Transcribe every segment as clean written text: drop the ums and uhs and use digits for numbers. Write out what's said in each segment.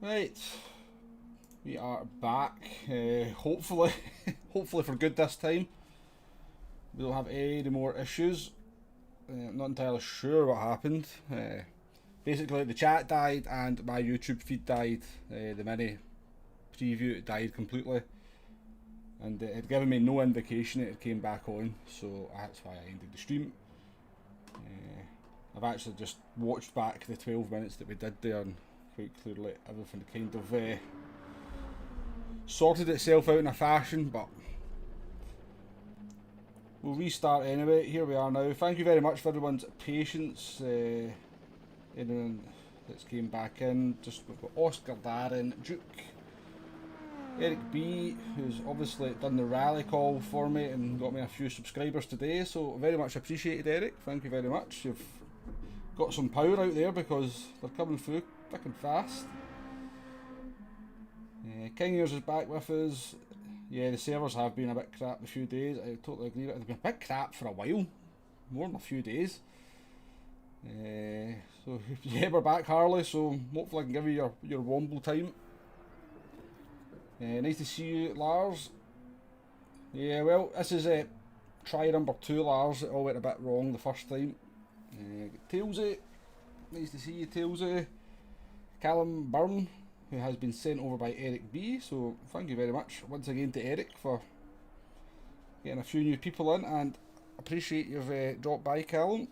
Right, we are back. Hopefully, hopefully for good this time. We don't have any more issues. I'm not entirely sure what happened. Basically, the chat died and my YouTube feed died. The mini preview died completely, and it had given me no indication it came back on. So that's why I ended the stream. I've actually just watched back the 12 minutes that we did there, and quite clearly everything kind of sorted itself out in a fashion, but we'll restart anyway. Here we are now. Thank you very much for everyone's patience. Anyone that's came back in. We've got Oscar, Darren, Duke, Eric B, who's obviously done the rally call for me and got me a few subscribers today, so very much appreciated, Eric. Thank you very much. You've got some power out there because they're coming through thick and fast. King Ears is back with us. Yeah, the servers have been a bit crap a few days. I totally agree. They've been a bit crap for a while, more than a few days. So yeah, we're back, Harley. So hopefully I can give you your Womble time. Nice to see you, Lars. Yeah, well, this is try number 2, Lars. It all went a bit wrong the first time. Tailsy, nice to see you, Tailsy. Callum Byrne, who has been sent over by Eric B. So thank you very much once again to Eric for getting a few new people in, and appreciate you've dropped by, Callum.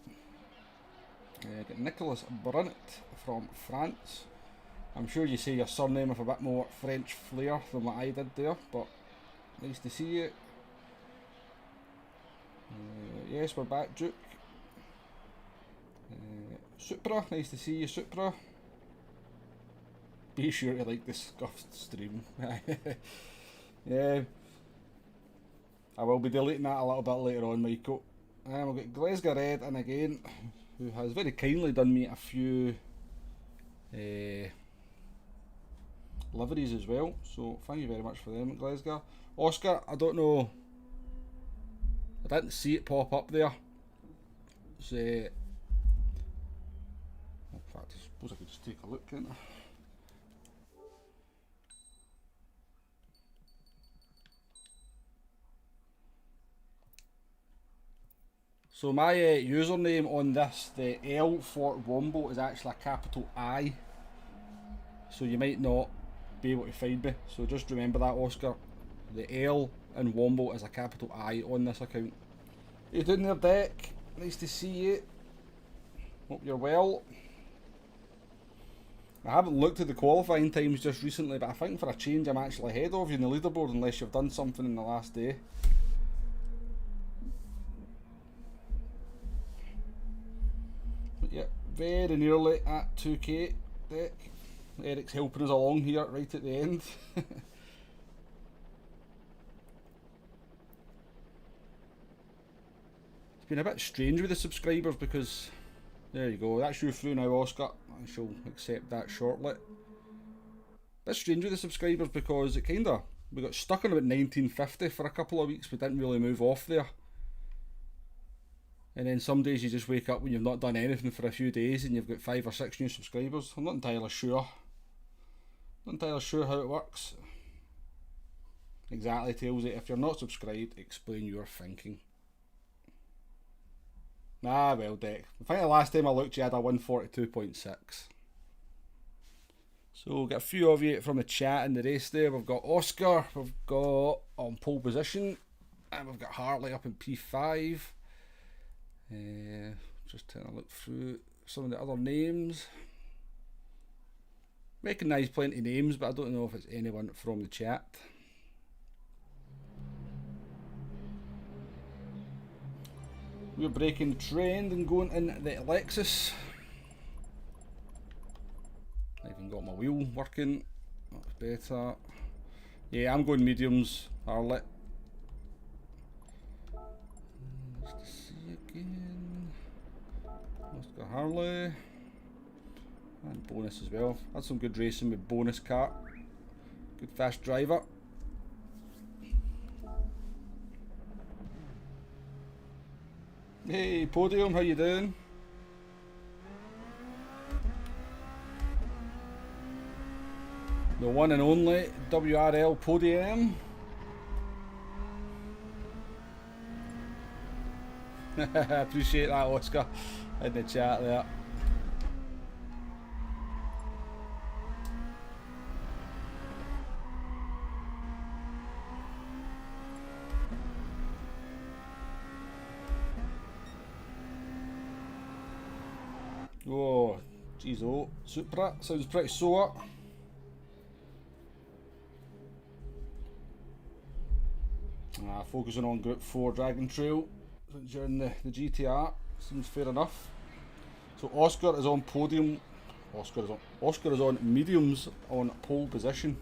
Got Nicholas Brunt from France. I'm sure you say your surname with a bit more French flair than what I did there, but nice to see you. Yes, we're back, Duke. Supra, nice to see you, Supra. Be sure to like the scuffed stream. Yeah, I will be deleting that a little bit later on, Michael. And we've got Glasgow Red in again, who has very kindly done me a few liveries as well, so thank you very much for them, Glasgow. Oscar, I don't know, I didn't see it pop up there. So, in fact, I suppose I could just take a look, can't I? So my username on this, the L for Wombo, is actually a capital I, so you might not be able to find me, so just remember that, Oscar. The L in Wombo is a capital I on this account. How you doing there, Deck? Nice to see you. Hope you're well. I haven't looked at the qualifying times just recently, but I think for a change I'm actually ahead of you in the leaderboard, unless you've done something in the last day. But yeah, very nearly at 2k, Deck. Eric's helping us along here right at the end. It's been a bit strange with the subscribers because, there you go, that's you through now, Oscar. I shall accept that shortly. Bit strange with the subscribers because it kinda, we got stuck on about 1950 for a couple of weeks. We didn't really move off there. And then some days you just wake up when you've not done anything for a few days and you've got 5 or 6 new subscribers. I'm not entirely sure. Not entirely sure how it works. Exactly, Tailsy. If you're not subscribed, explain your thinking. Ah, well, Deck. I think the last time I looked, you had a 142.6. So we'll get a few of you from the chat in the race there. We've got Oscar, we've got on pole position, and we've got Hartley up in P5. Just trying to look through some of the other names. Recognise plenty of names, but I don't know if it's anyone from the chat. We're breaking trend and going in the Lexus. I even got my wheel working. That's better. Yeah, I'm going mediums, Harley. Nice to see you again. Oscar Harley. And bonus as well. Had some good racing with bonus car. Good fast driver. Hey, Podium, how you doing? The one and only WRL podium. Appreciate that, Oscar, in the chat there. Oh, geez, oh, Supra sounds pretty sore. Focusing on Group 4 Dragon Trail during the GTR seems fair enough. So Oscar is on podium. Oscar is on mediums on pole position.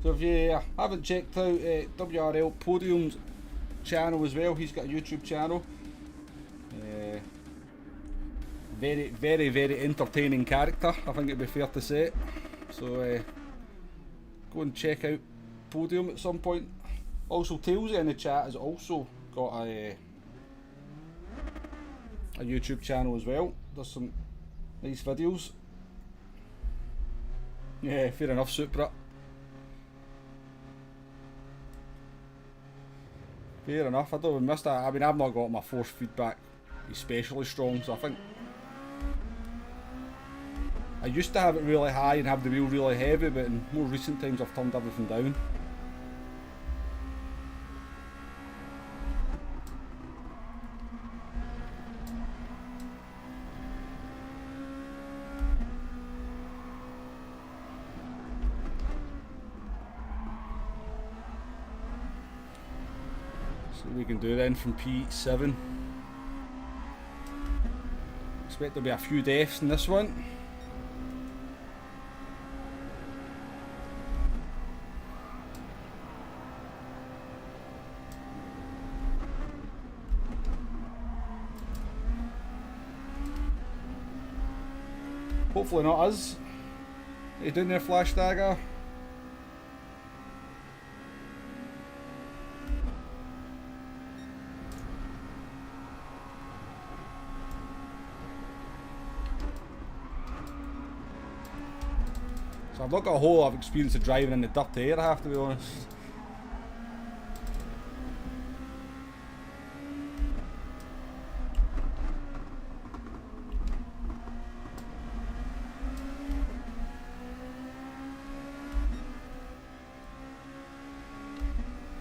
So if you haven't checked out WRL Podium's channel as well, he's got a YouTube channel. Very, very, very entertaining character, I think it'd be fair to say. So go and check out Podium at some point. Also, Tailsy in the chat has also got a YouTube channel as well. Does some nice videos. Yeah, fair enough, Supra. Fair enough, I don't miss that. I mean, I've not got my force feedback especially strong, so I think I used to have it really high and have the wheel really heavy, but in more recent times I've turned everything down. See what we can do then from P7. Expect there'll be a few deaths in this one. Hopefully not us. Are you doing there, Flash Dagger? So I've not got a whole lot of experience of driving in the dirty air, I have to be honest.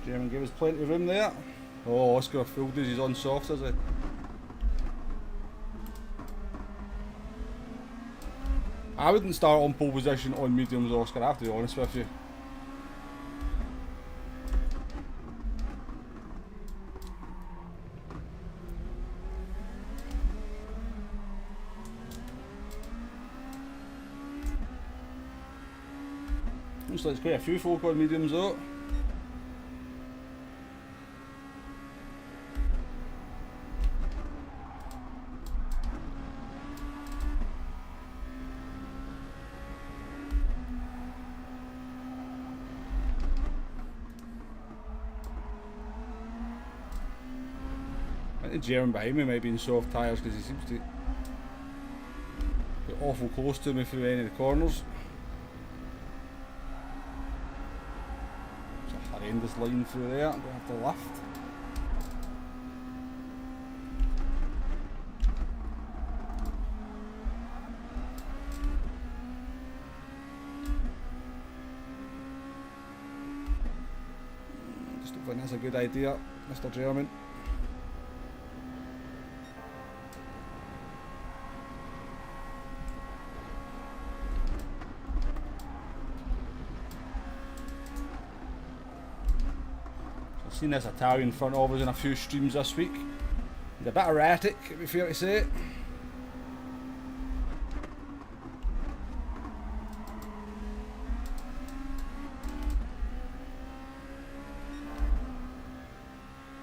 German gave us plenty of room there. Oh, Oscar fooled us, he's on softs, is he? I wouldn't start on pole position on mediums, Oscar, I have to be honest with you. Looks like there's quite a few folk on mediums though. The German behind me might be in soft tyres because he seems to get awful close to me through any of the corners. It's a horrendous line through there, I'm going to have to lift. Just don't think that's a good idea, Mr. German. Seen this Italian front of us in a few streams this week. He's a bit erratic, it'd be fair to say.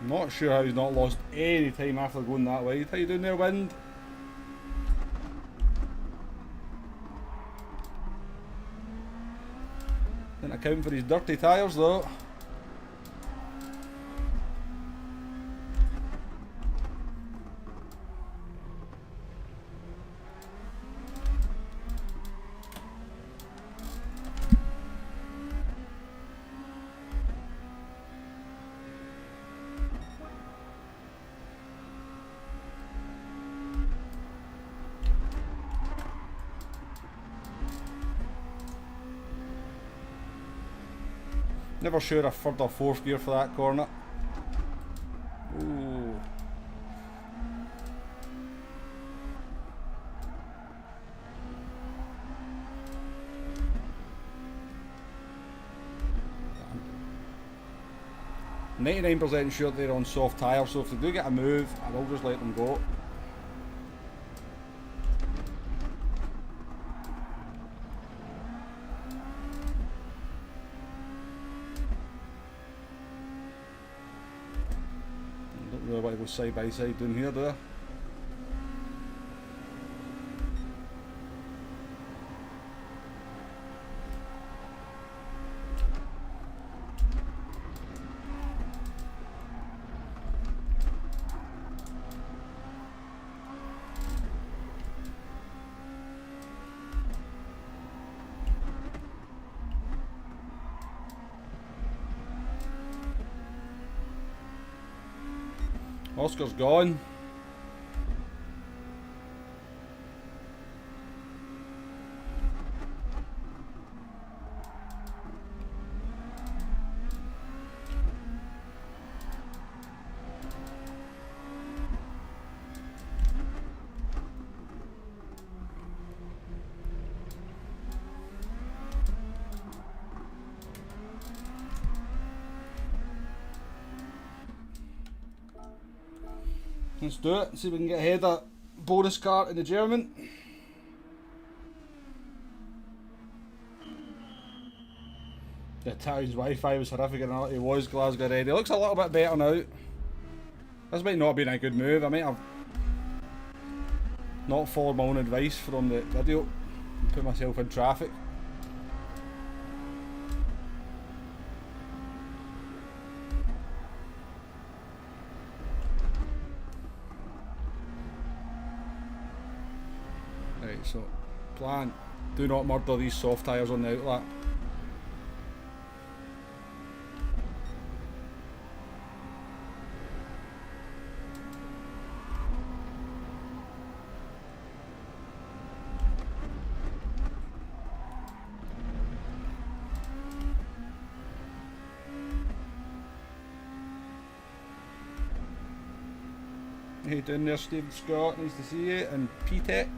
Not sure how he's not lost any time after going that wide. How you doing there, Wind? Didn't account for his dirty tyres though. Never sure if third or fourth gear for that corner. Ooh. I'm 99% sure they're on soft tyre, so if they do get a move, I will just let them go. Don't really want to go side by side down here, do I? Oscar's gone. Let's do it, see if we can get ahead of bonus car in the German. The Italian's Wi-Fi was horrific and it was Glasgow ready. It looks a little bit better now. This might not have been a good move. I might have not followed my own advice from the video and put myself in traffic. Right, so plan, do not murder these soft tyres on the outlap. Hey down there, Steve Scott, nice to see you, and P-Tech.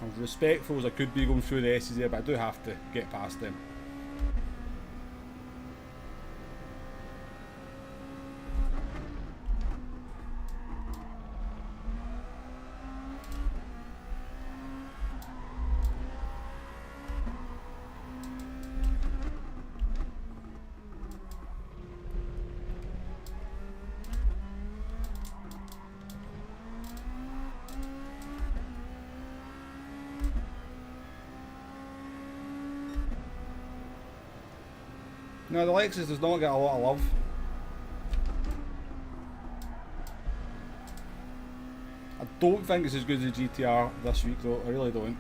As respectful as I could be going through the S's there, but I do have to get past them. No, the Lexus does not get a lot of love. I don't think it's as good as the GTR this week though, I really don't.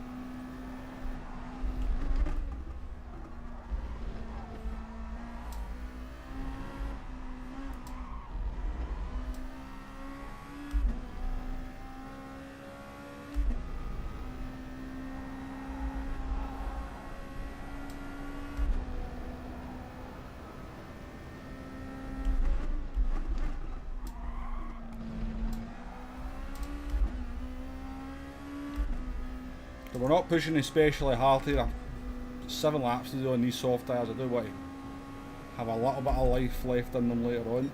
We're not pushing especially hard here. 7 laps to do on these soft tyres. I do want to have a little bit of life left in them later on.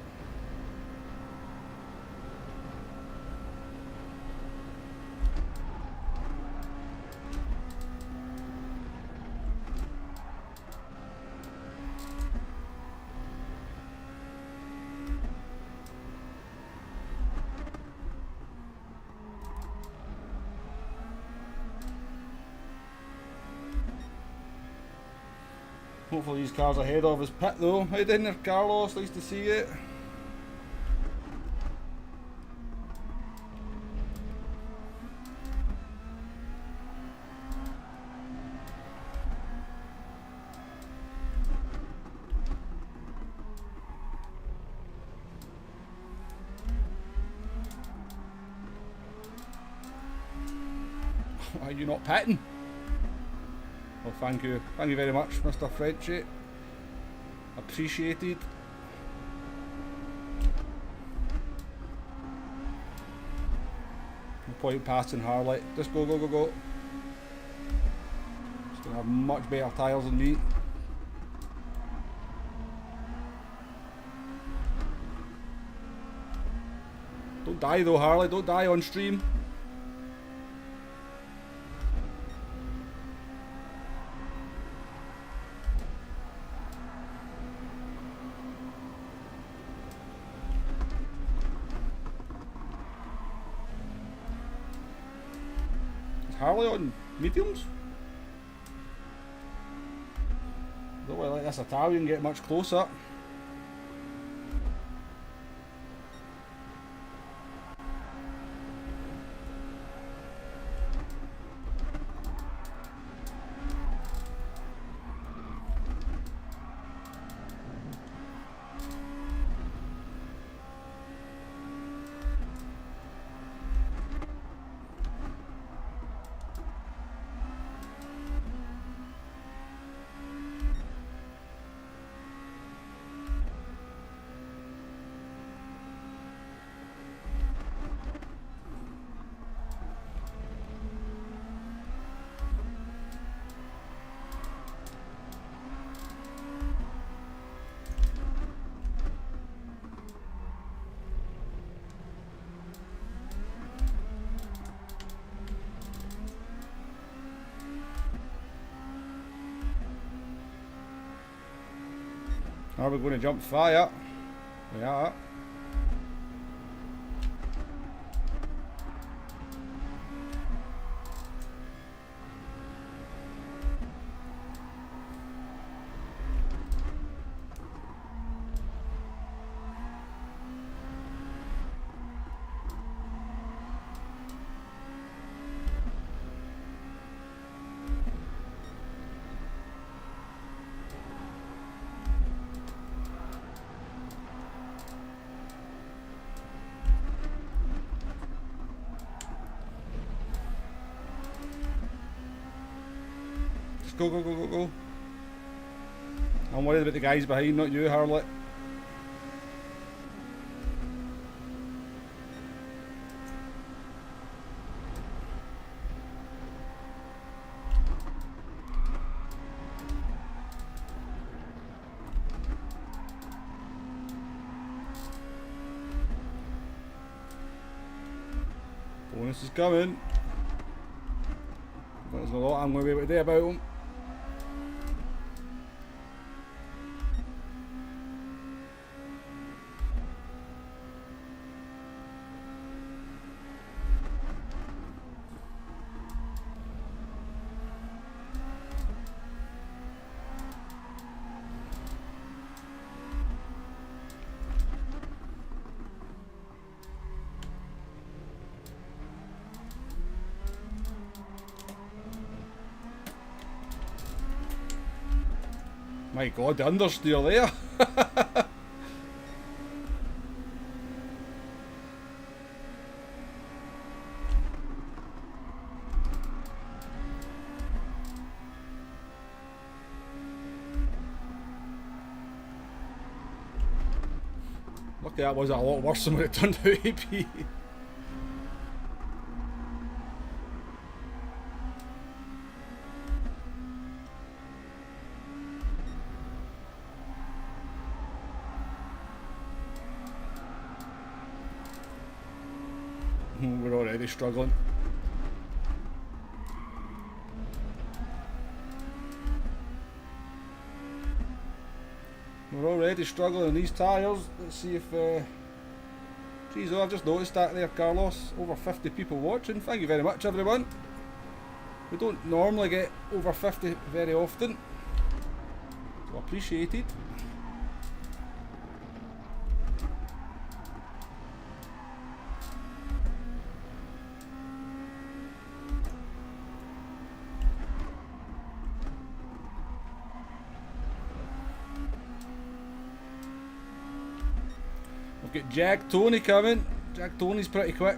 Hopefully these cars ahead of his pit though. How doing there, Carlos? Nice to see you. Why are you not pitting? Well, thank you very much, Mr. Frenchie. Appreciated. No point passing Harley. Just go, go, go, go. He's gonna have much better tyres than me. Don't die though, Harley. Don't die on stream. Harley on mediums? Don't want to let this Italian get much closer. Are we going to jump fire? We are. Go, go, go, go, go. I'm worried about the guys behind, not you, Harley. Bonus is coming. There's a lot I'm going to be able to do about them. My god, the understeer there. Lucky that was a lot worse than what it turned out to be. We're already struggling. We're already struggling in these tyres. Let's see if... Geez, oh, I've just noticed that there, Carlos. Over 50 people watching. Thank you very much, everyone. We don't normally get over 50 very often. So appreciated. We've got Jack Tony coming. Jack Tony's pretty quick.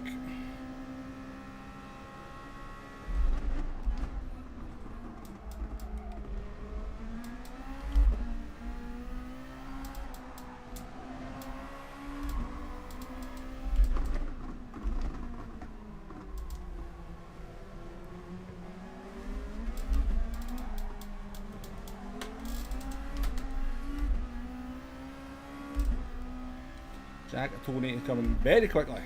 Jacket Tony coming very quickly.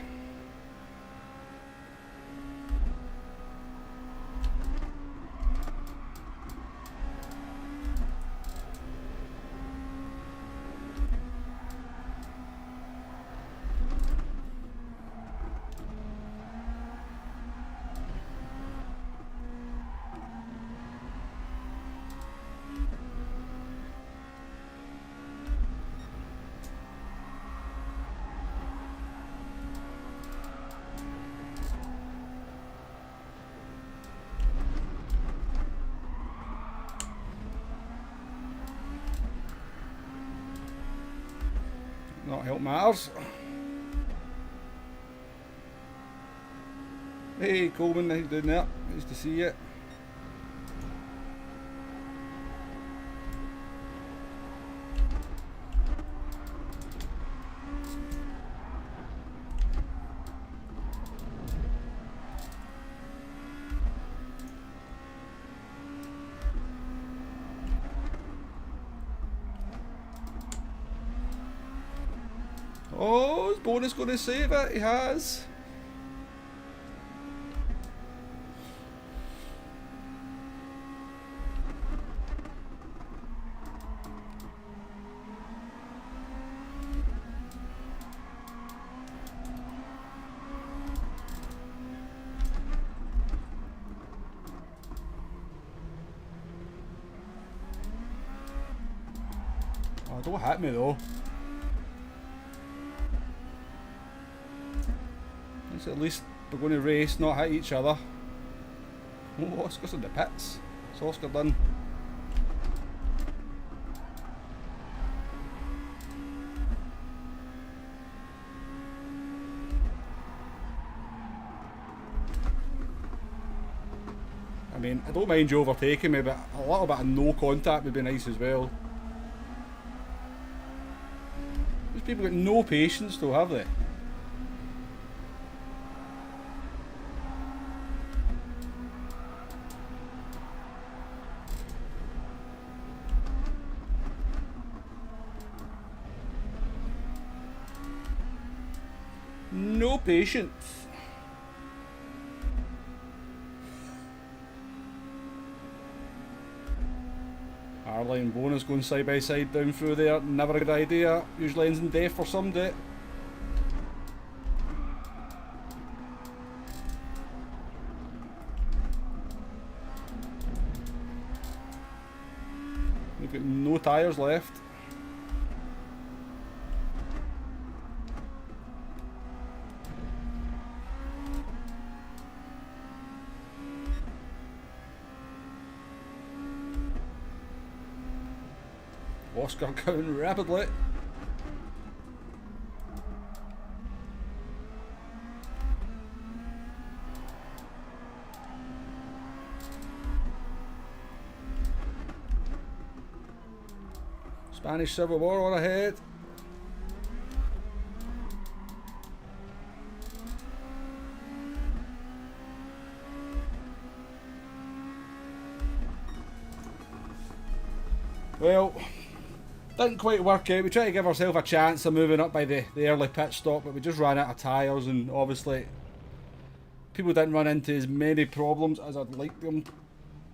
Not help matters. Hey Coleman, how you doing there? Nice to see you. Oh, is Bonus going to save it? He has. Oh, don't hit me though. At least we're going to race, not hit each other. Oh, Oscar's in the pits. What's Oscar done? I mean, I don't mind you overtaking me, but a little bit of no contact would be nice as well. These people got no patience though, have they? No patience. Harley and Bonus going side by side down through there, never a good idea. Usually ends in death for somebody. We've got no tyres left. Oscar going rapidly. Spanish Civil War on ahead. Well, didn't quite work out. We tried to give ourselves a chance of moving up by the early pit stop, but we just ran out of tyres, and obviously people didn't run into as many problems as I'd like them to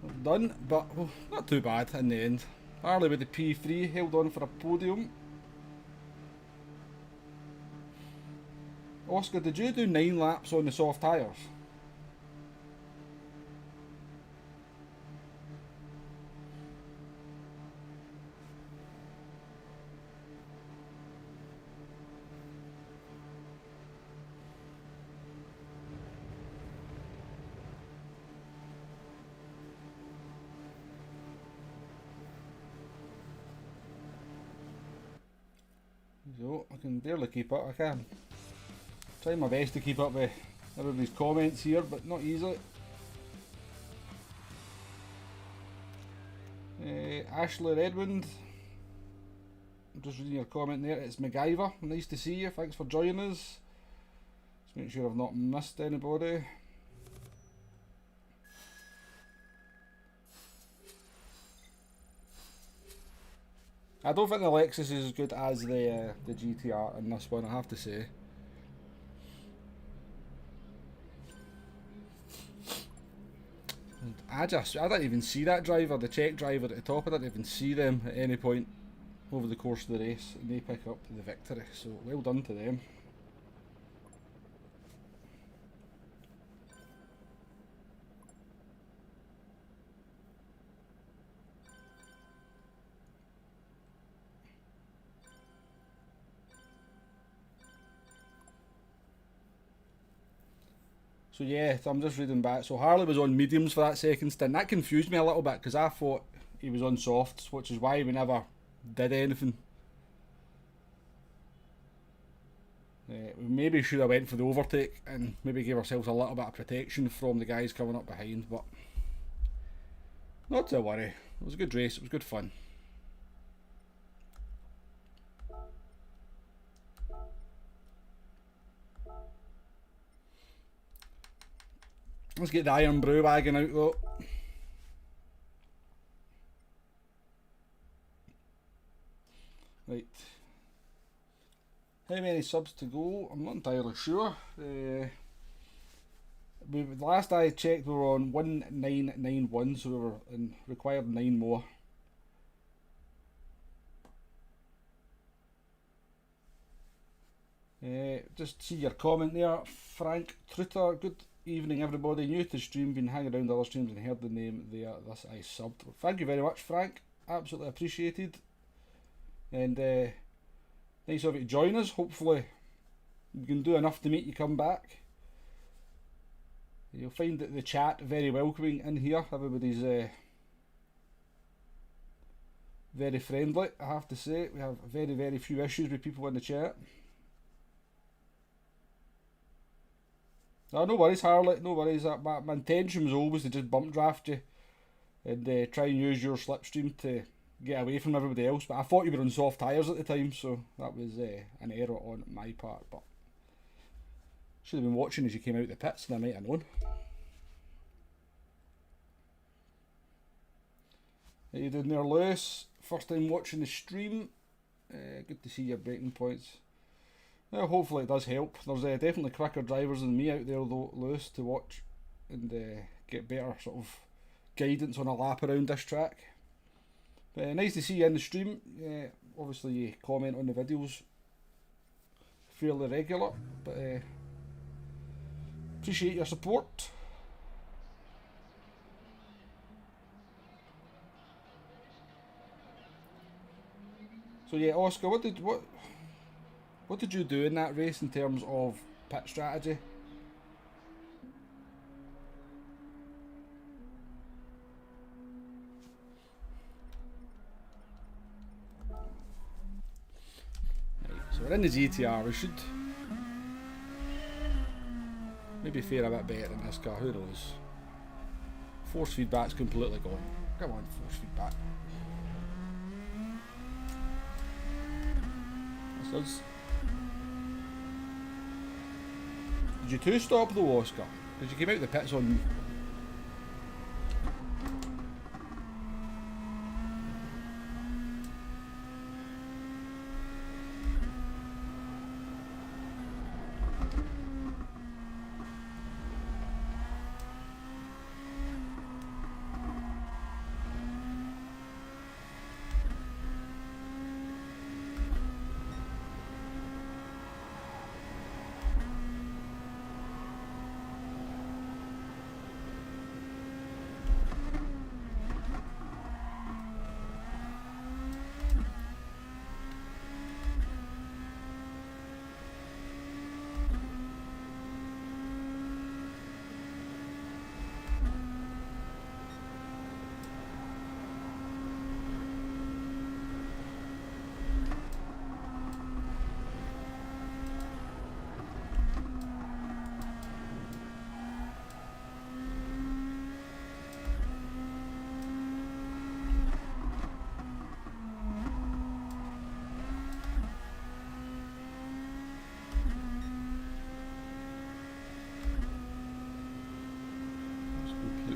have done, but well, not too bad in the end. Harley with the P3 held on for a podium. Oscar, did you do 9 laps on the soft tyres? So, I can barely keep up. I can try my best to keep up with everybody's comments here, but not easy. Ashley Redmond, I'm just reading your comment there. It's MacGyver. Nice to see you. Thanks for joining us. Just make sure I've not missed anybody. I don't think the Lexus is as good as the GTR in this one, I have to say. And I didn't even see that driver, the Czech driver at the top. I didn't even see them at any point over the course of the race, and they pick up the victory. So well done to them. So yeah, I'm just reading back. So Harley was on mediums for that second stint. That confused me a little bit because I thought he was on softs, which is why we never did anything. We maybe should have went for the overtake and maybe gave ourselves a little bit of protection from the guys coming up behind, but not to worry. It was a good race, it was good fun. Let's get the Iron Brew wagon out though. Right. How many subs to go? I'm not entirely sure. The last I checked we were on 1991, so we were required 9 more. Just see your comment there, Frank Trutter. Good evening everybody, new to the stream, been hanging around other streams and heard the name there, thus I subbed. Thank you very much, Frank, absolutely appreciated. And nice of you to join us. Hopefully we can do enough to make you come back. You'll find that the chat very welcoming in here. Everybody's very friendly, I have to say. We have very few issues with people in the chat. No worries, Harley, no worries. My intention was always to just bump draft you and try and use your slipstream to get away from everybody else, but I thought you were on soft tyres at the time, so that was an error on my part, but should have been watching as you came out the pits and I might have known. How you doing there, Lewis? First time watching the stream. Good to see your breaking points. Well, hopefully it does help. There's definitely quicker drivers than me out there though, Lewis, to watch and get better sort of guidance on a lap around this track. But nice to see you in the stream. Obviously you comment on the videos fairly regular, but appreciate your support. So yeah, Oscar, what did you do in that race in terms of pit strategy? Right, so we're in the GTR, we should maybe fare a bit better in this car, who knows? Force feedback's completely gone. Come on, force feedback. This is... Did you two stop though, Oscar? Because you came out the pits on...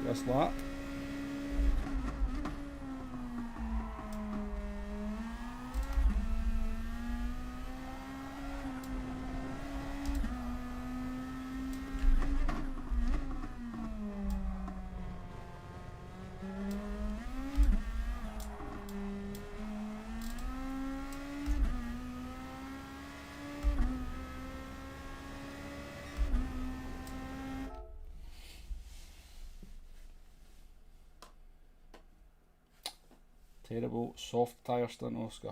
This lap. Terrible soft tyre stint, Oscar.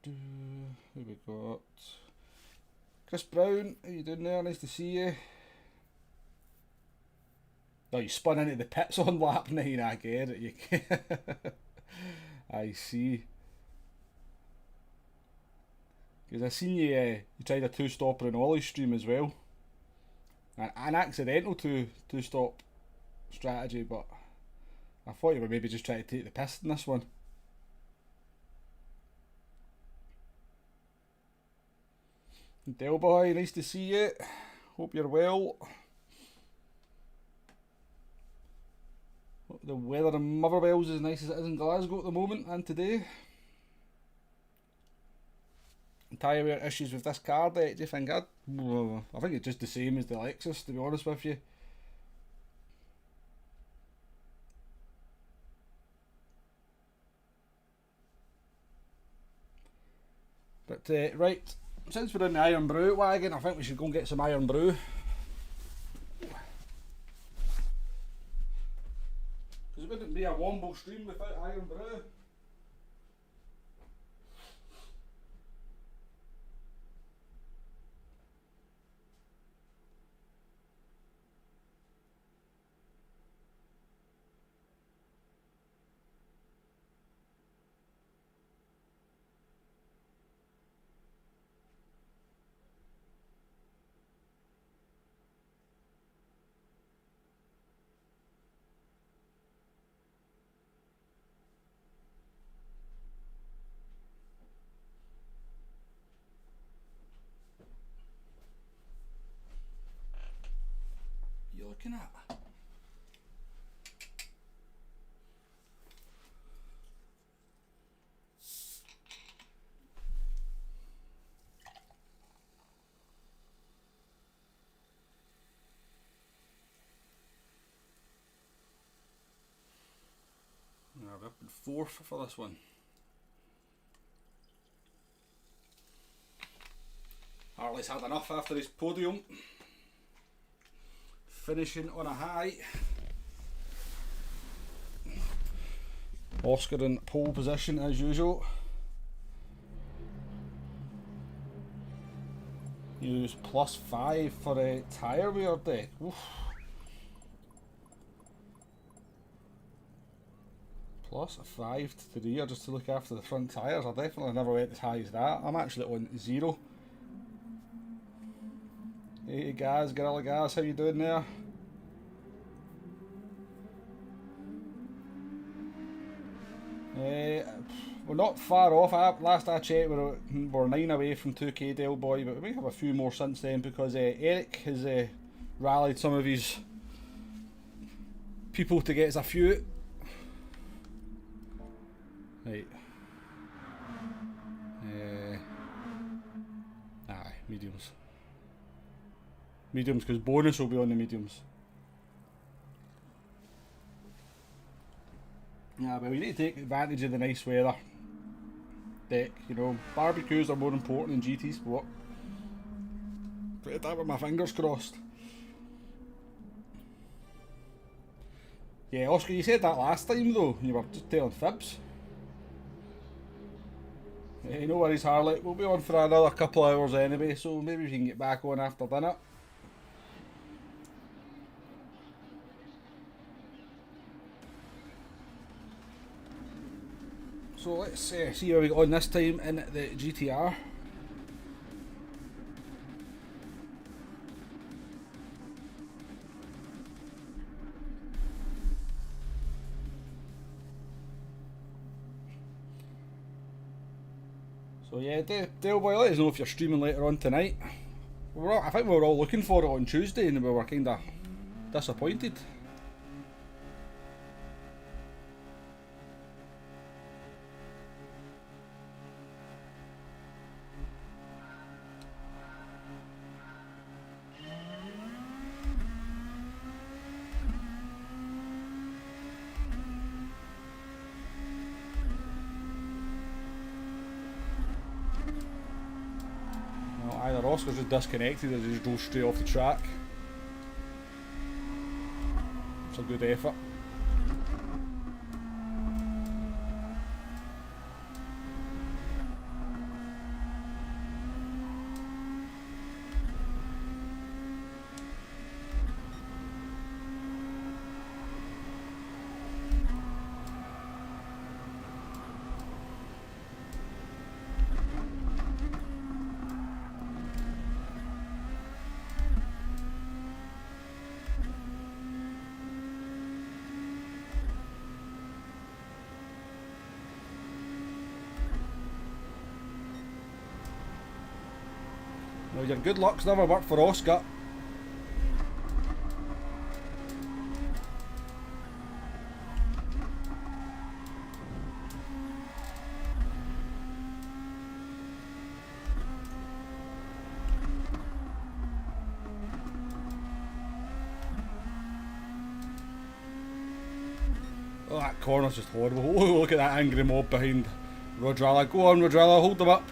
Who we got? Chris Brown, how you doing there? Nice to see you. Oh, you spun into the pits on lap 9, I get it. You I see. Because I seen you tried a two-stopper in Ollie's stream as well. An accidental two-stop strategy, but I thought you were maybe just trying to take the piss in this one. Del boy, nice to see you. Hope you're well. Hope the weather in Motherwell's is as nice as it is in Glasgow at the moment and today. Tyre wear issues with this car, do you think? I think it's just the same as the Lexus, to be honest with you. But right, since we're in the Iron Brew wagon, I think we should go and get some Iron Brew. Because it wouldn't be a Womble stream without Iron Brew. Looking at. I've up in 4th for this one. Harley's had enough after his podium. Finishing on a high. Oscar in pole position as usual. Use +5 for a tyre wear day. Oof. +5 to the rear just to look after the front tyres. I definitely never went as high as that. I'm actually on 0. Hey guys, Gorilla Gas, how you doing there? We're not far off. Last I checked, we're 9 away from 2k Del Boy, but we may have a few more since then because Eric has rallied some of his people to get us a few. Right. Aye, mediums. Mediums, because bonus will be on the mediums. Yeah, but we need to take advantage of the nice weather. Deck, you know, barbecues are more important than GT Sport. Put that with my fingers crossed. Yeah, Oscar, you said that last time though. You were just telling fibs. Yeah, no worries, Harley. We'll be on for another couple of hours anyway, so maybe we can get back on after dinner. So let's see how we got on this time in the GTR. So yeah, Dale Boy, let us know if you're streaming later on tonight. I think we were all looking for it on Tuesday and we were kind of disappointed. Oscar's just disconnected and just drove straight off the track. It's a good effort. Well, your good luck's never worked for Oscar. Oh, that corner's just horrible. Oh, look at that angry mob behind Rodrella. Go on, Rodrella, hold them up.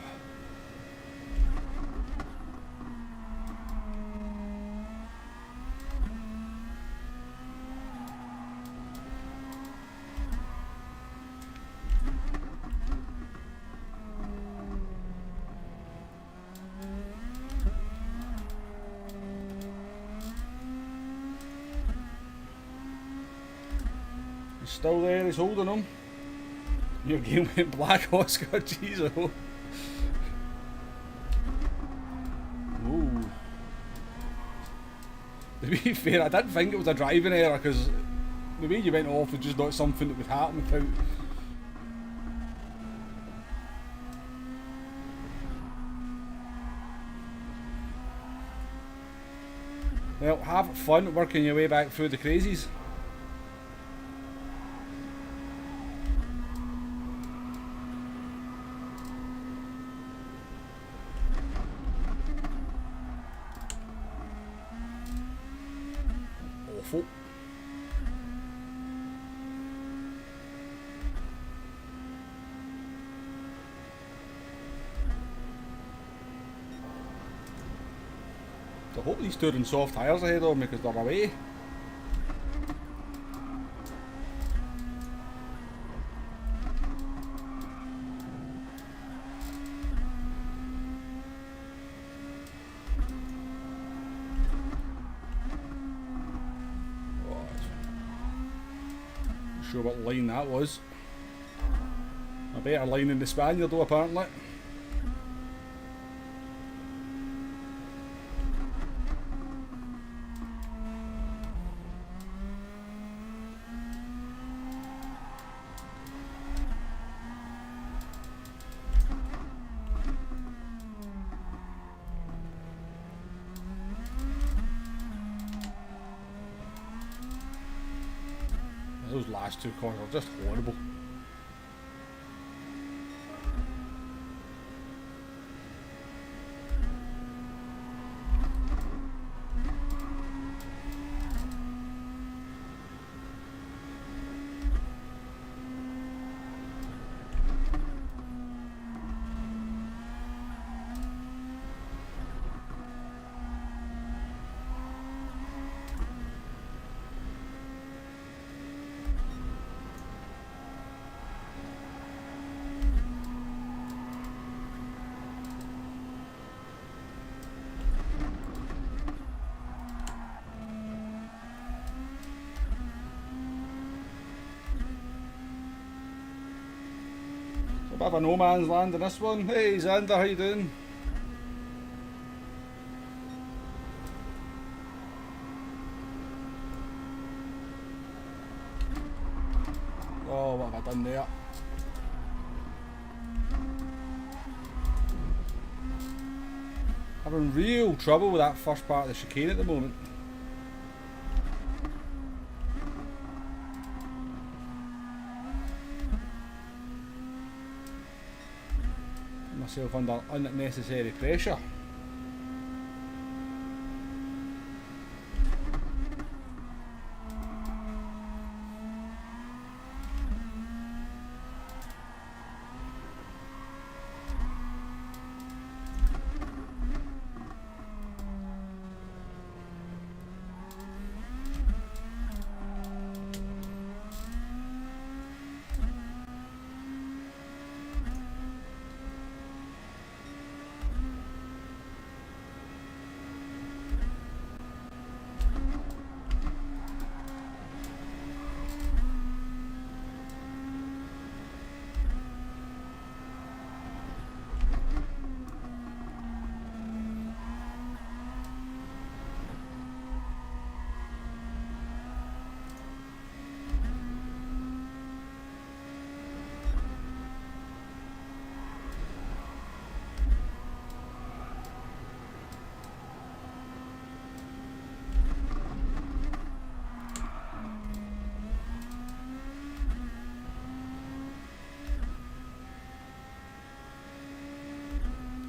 He's still there, he's holding him. Your game went black, Oscar. Jesus. Ooh. To be fair, I didn't think it was a driving error because the way you went off was just not something that would happen without. Well, have fun working your way back through the crazies. Awful. I hope these two are in soft tyres ahead of me because they're away. Not sure what line that was. A better line than the Spaniard though, apparently. Those last two corners are just horrible. A bit of a no man's land in this one. Hey Xander, how you doing? Oh, what have I done there? Having real trouble with that first part of the chicane at the moment. Myself under unnecessary pressure.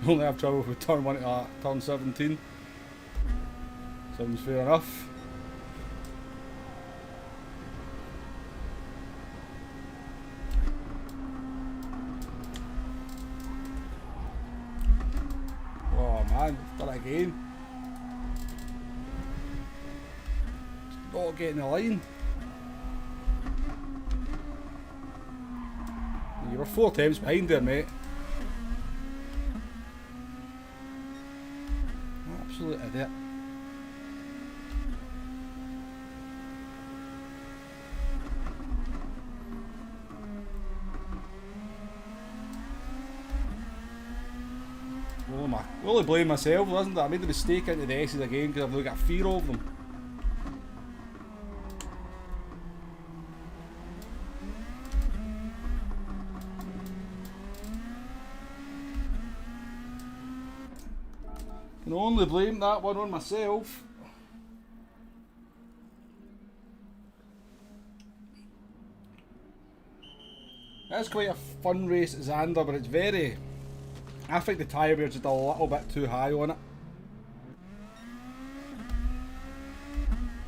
Only have trouble with turn 1 to turn 17. Sounds fair enough. Oh man, done it again. Just not getting the line. You were 4 times behind there, mate. Absolute idiot. Oh my, I only blame myself, wasn't it? I made the mistake into the S's again because I've really got fear of them. Can only blame that one on myself. It's quite a fun race at Xander, but it's very... I think the tyre wear's just a little bit too high on it.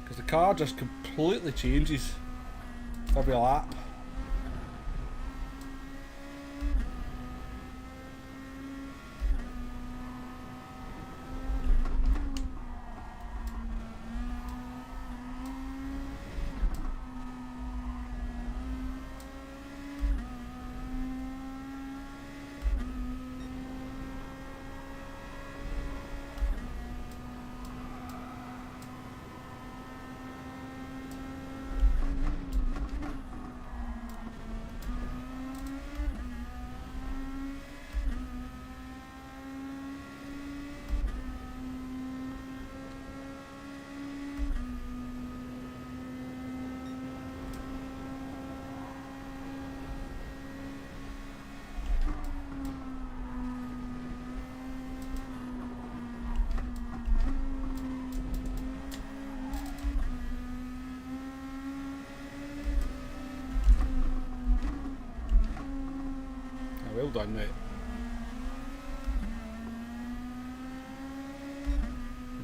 Because the car just completely changes every lap. Well done, mate.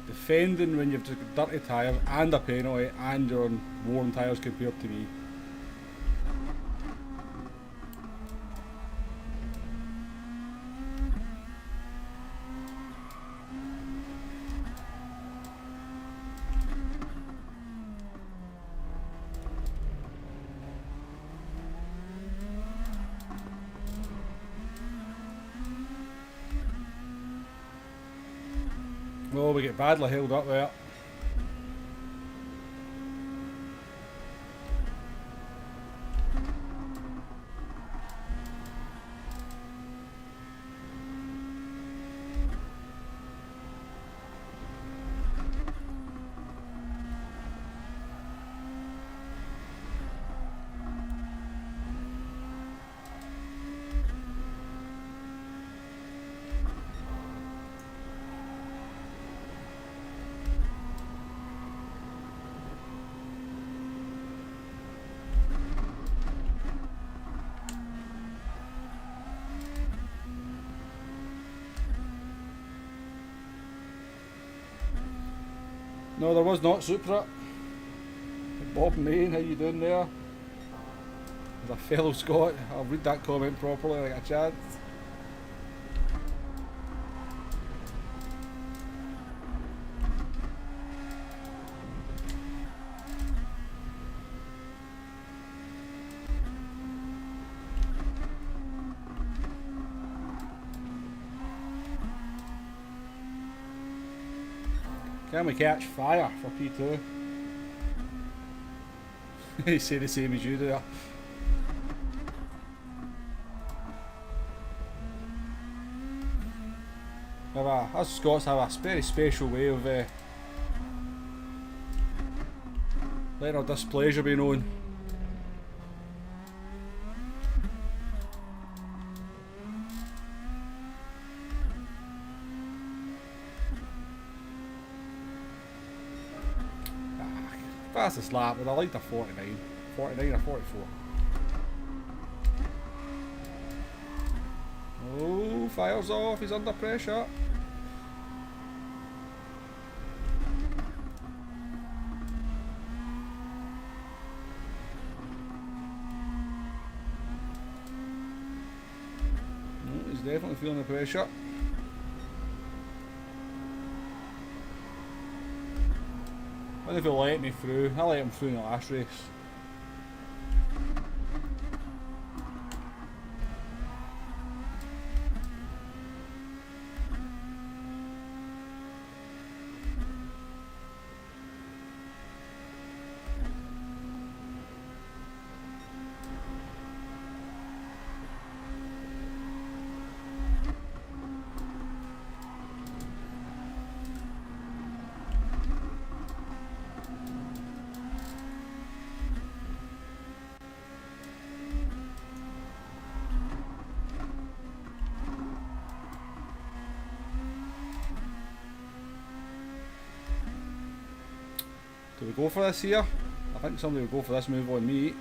Defending when you've just got dirty tyres and a penalty and you're on worn tyres compared to me. Oh, we get badly held up there. No, there was not Supra. Bob Main, how you doing there? As a fellow Scot, I'll read that comment properly like a chance. Can we catch fire for P2? He say the same as you there. Us Scots have a very special way of letting our displeasure be known. Fastest lap, but I like the 49. 49 or 44. Oh, fires off, he's under pressure. Oh, he's definitely feeling the pressure. I wonder if he'll let me through. I let him through in the last race. Do we go for this here? I think somebody will go for this move on me.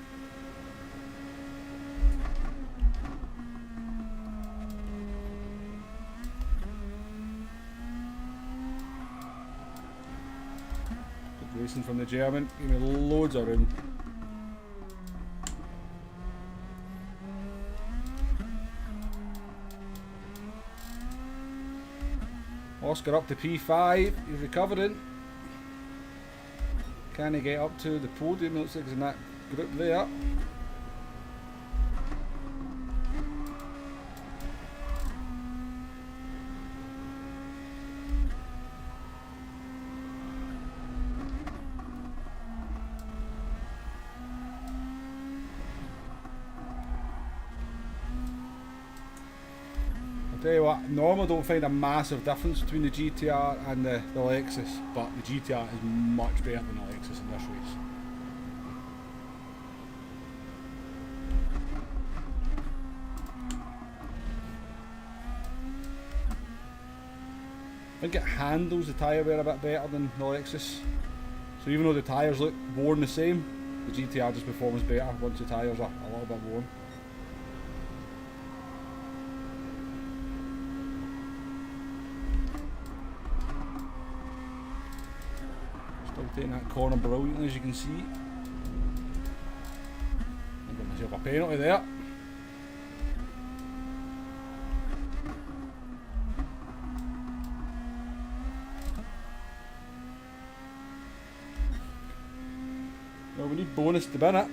Good racing from the German, give me loads of room. Oscar up to P5, he's recovering. Can he get up to the podium? It looks like he's in that group there. I'll tell you what, normally I don't find a massive difference between the GTR and the Lexus, but the GTR is much better than the Lexus in this race. I think it handles the tyre wear a bit better than the Lexus. So even though the tyres look worn the same, the GTR just performs better once the tyres are a little bit worn. Still taking that corner brilliantly, as you can see. I got myself a penalty there. Well, we need bonus to win it.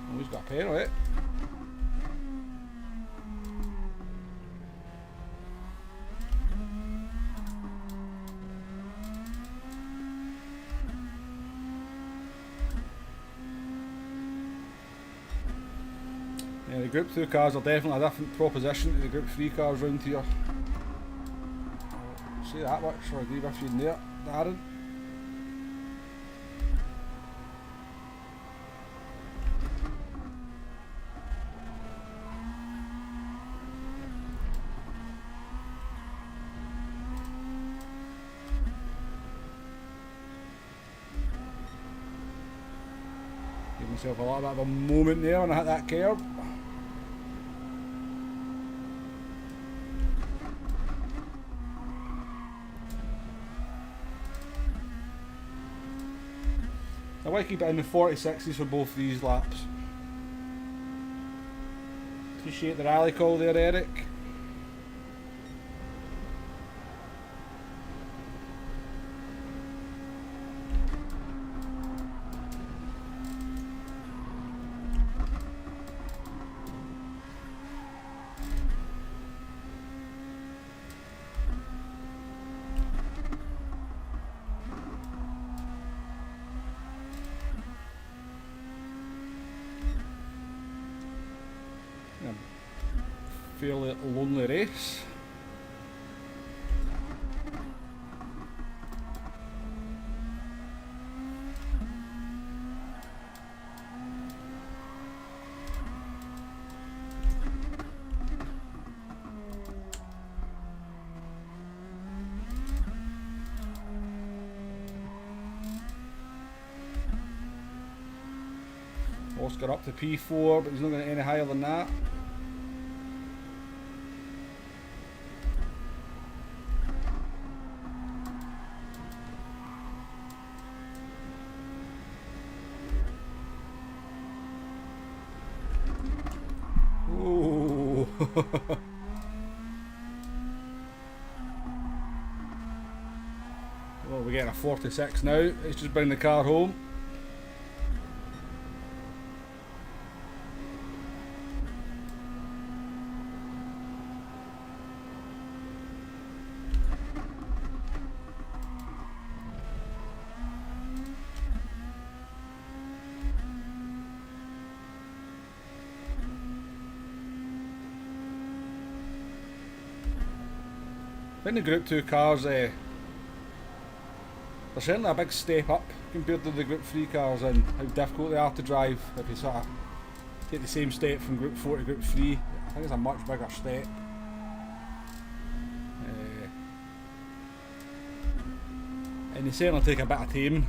Oh, he's got a penalty. Yeah, the Group 2 cars are definitely a different proposition to the Group 3 cars round here. See that much, so I agree with you in there, Darren. Give myself a little bit of a moment there when I hit that curb. I want to keep it in the 40-60s for both these laps. Appreciate the rally call there, Eric. Fairly lonely race. Oscar up to P4, but he's not going any higher than that. Oh. Well, we're getting a 46 now. Let's just bring the car home. I think the Group 2 cars, they're certainly a big step up compared to the Group 3 cars and how difficult they are to drive. If you sort of take the same step from Group 4 to Group 3, I think it's a much bigger step. And they certainly take a bit of taming.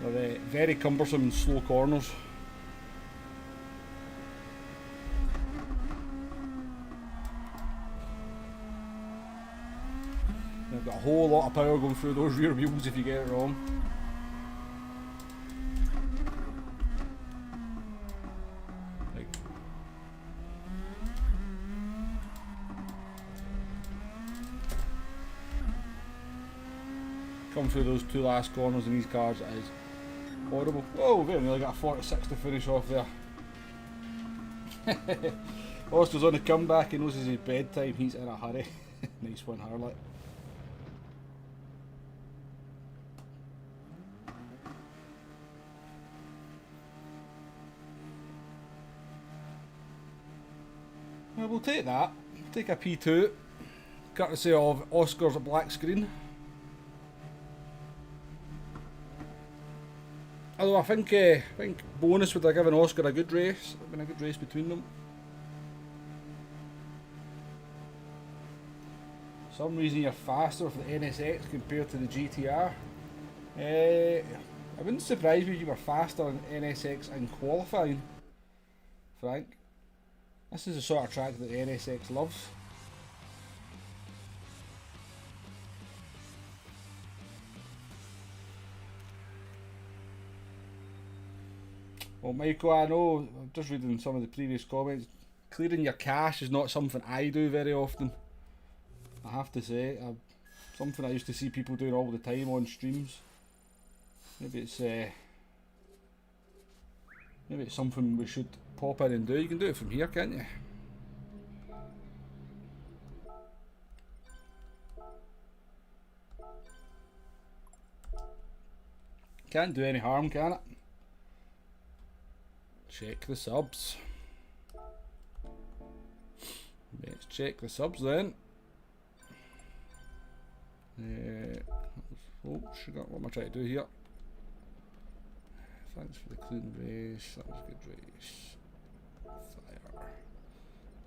They're very cumbersome in slow corners. They've got a whole lot of power going through those rear wheels if you get it wrong. Like, come through those two last corners in these cars, it is horrible. Oh, very nearly got a 46 to finish off there. Oscar's on the comeback, he knows it's his bedtime, he's in a hurry. Nice one, Harlot. Well, we'll take that. Take a P2, courtesy of Oscar's black screen. Although I think bonus would have given Oscar a good race. It would have been a good race between them. For some reason you're faster for the NSX compared to the GTR. It wouldn't surprise me if you were faster in NSX in qualifying, Frank. This is the sort of track that the NSX loves. Well, Michael, I know, I'm just reading some of the previous comments, clearing your cache is not something I do very often. I have to say, something I used to see people doing all the time on streams. Maybe it's something we should pop in and do. You can do it from here, can't you? Can't do any harm, can it? Check the subs. Let's check the subs then. Oh, sugar, what am I trying to do here? Thanks for the clean race, that was a good race. Tyre.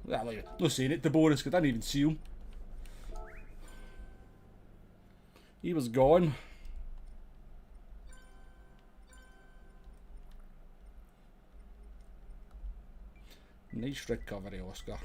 Well, no saying it to bonus, because I didn't even see him. He was gone. Nice recovery, Oscar.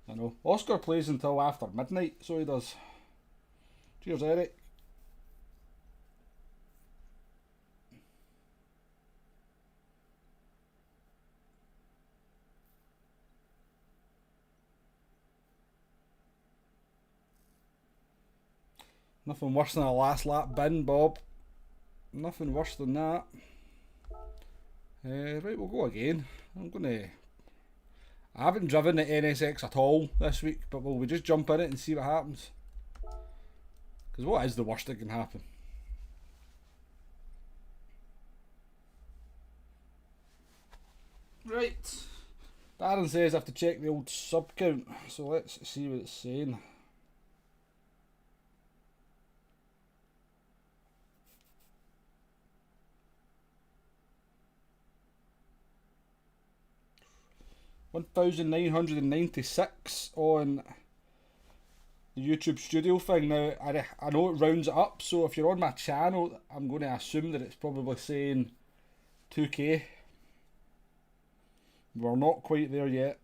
I know. Oscar plays until after midnight, so he does. Cheers, Eric. Nothing worse than a last lap bin, Bob. Nothing worse than that. Right, we'll go again. I haven't driven the NSX at all this week, but will we just jump in it and see what happens? Because what is the worst that can happen? Right. Darren says I have to check the old sub count, so let's see what it's saying. $1,996 on the YouTube studio thing. Now, I know it rounds it up, so if you're on my channel, I'm going to assume that it's probably saying 2K. We're not quite there yet.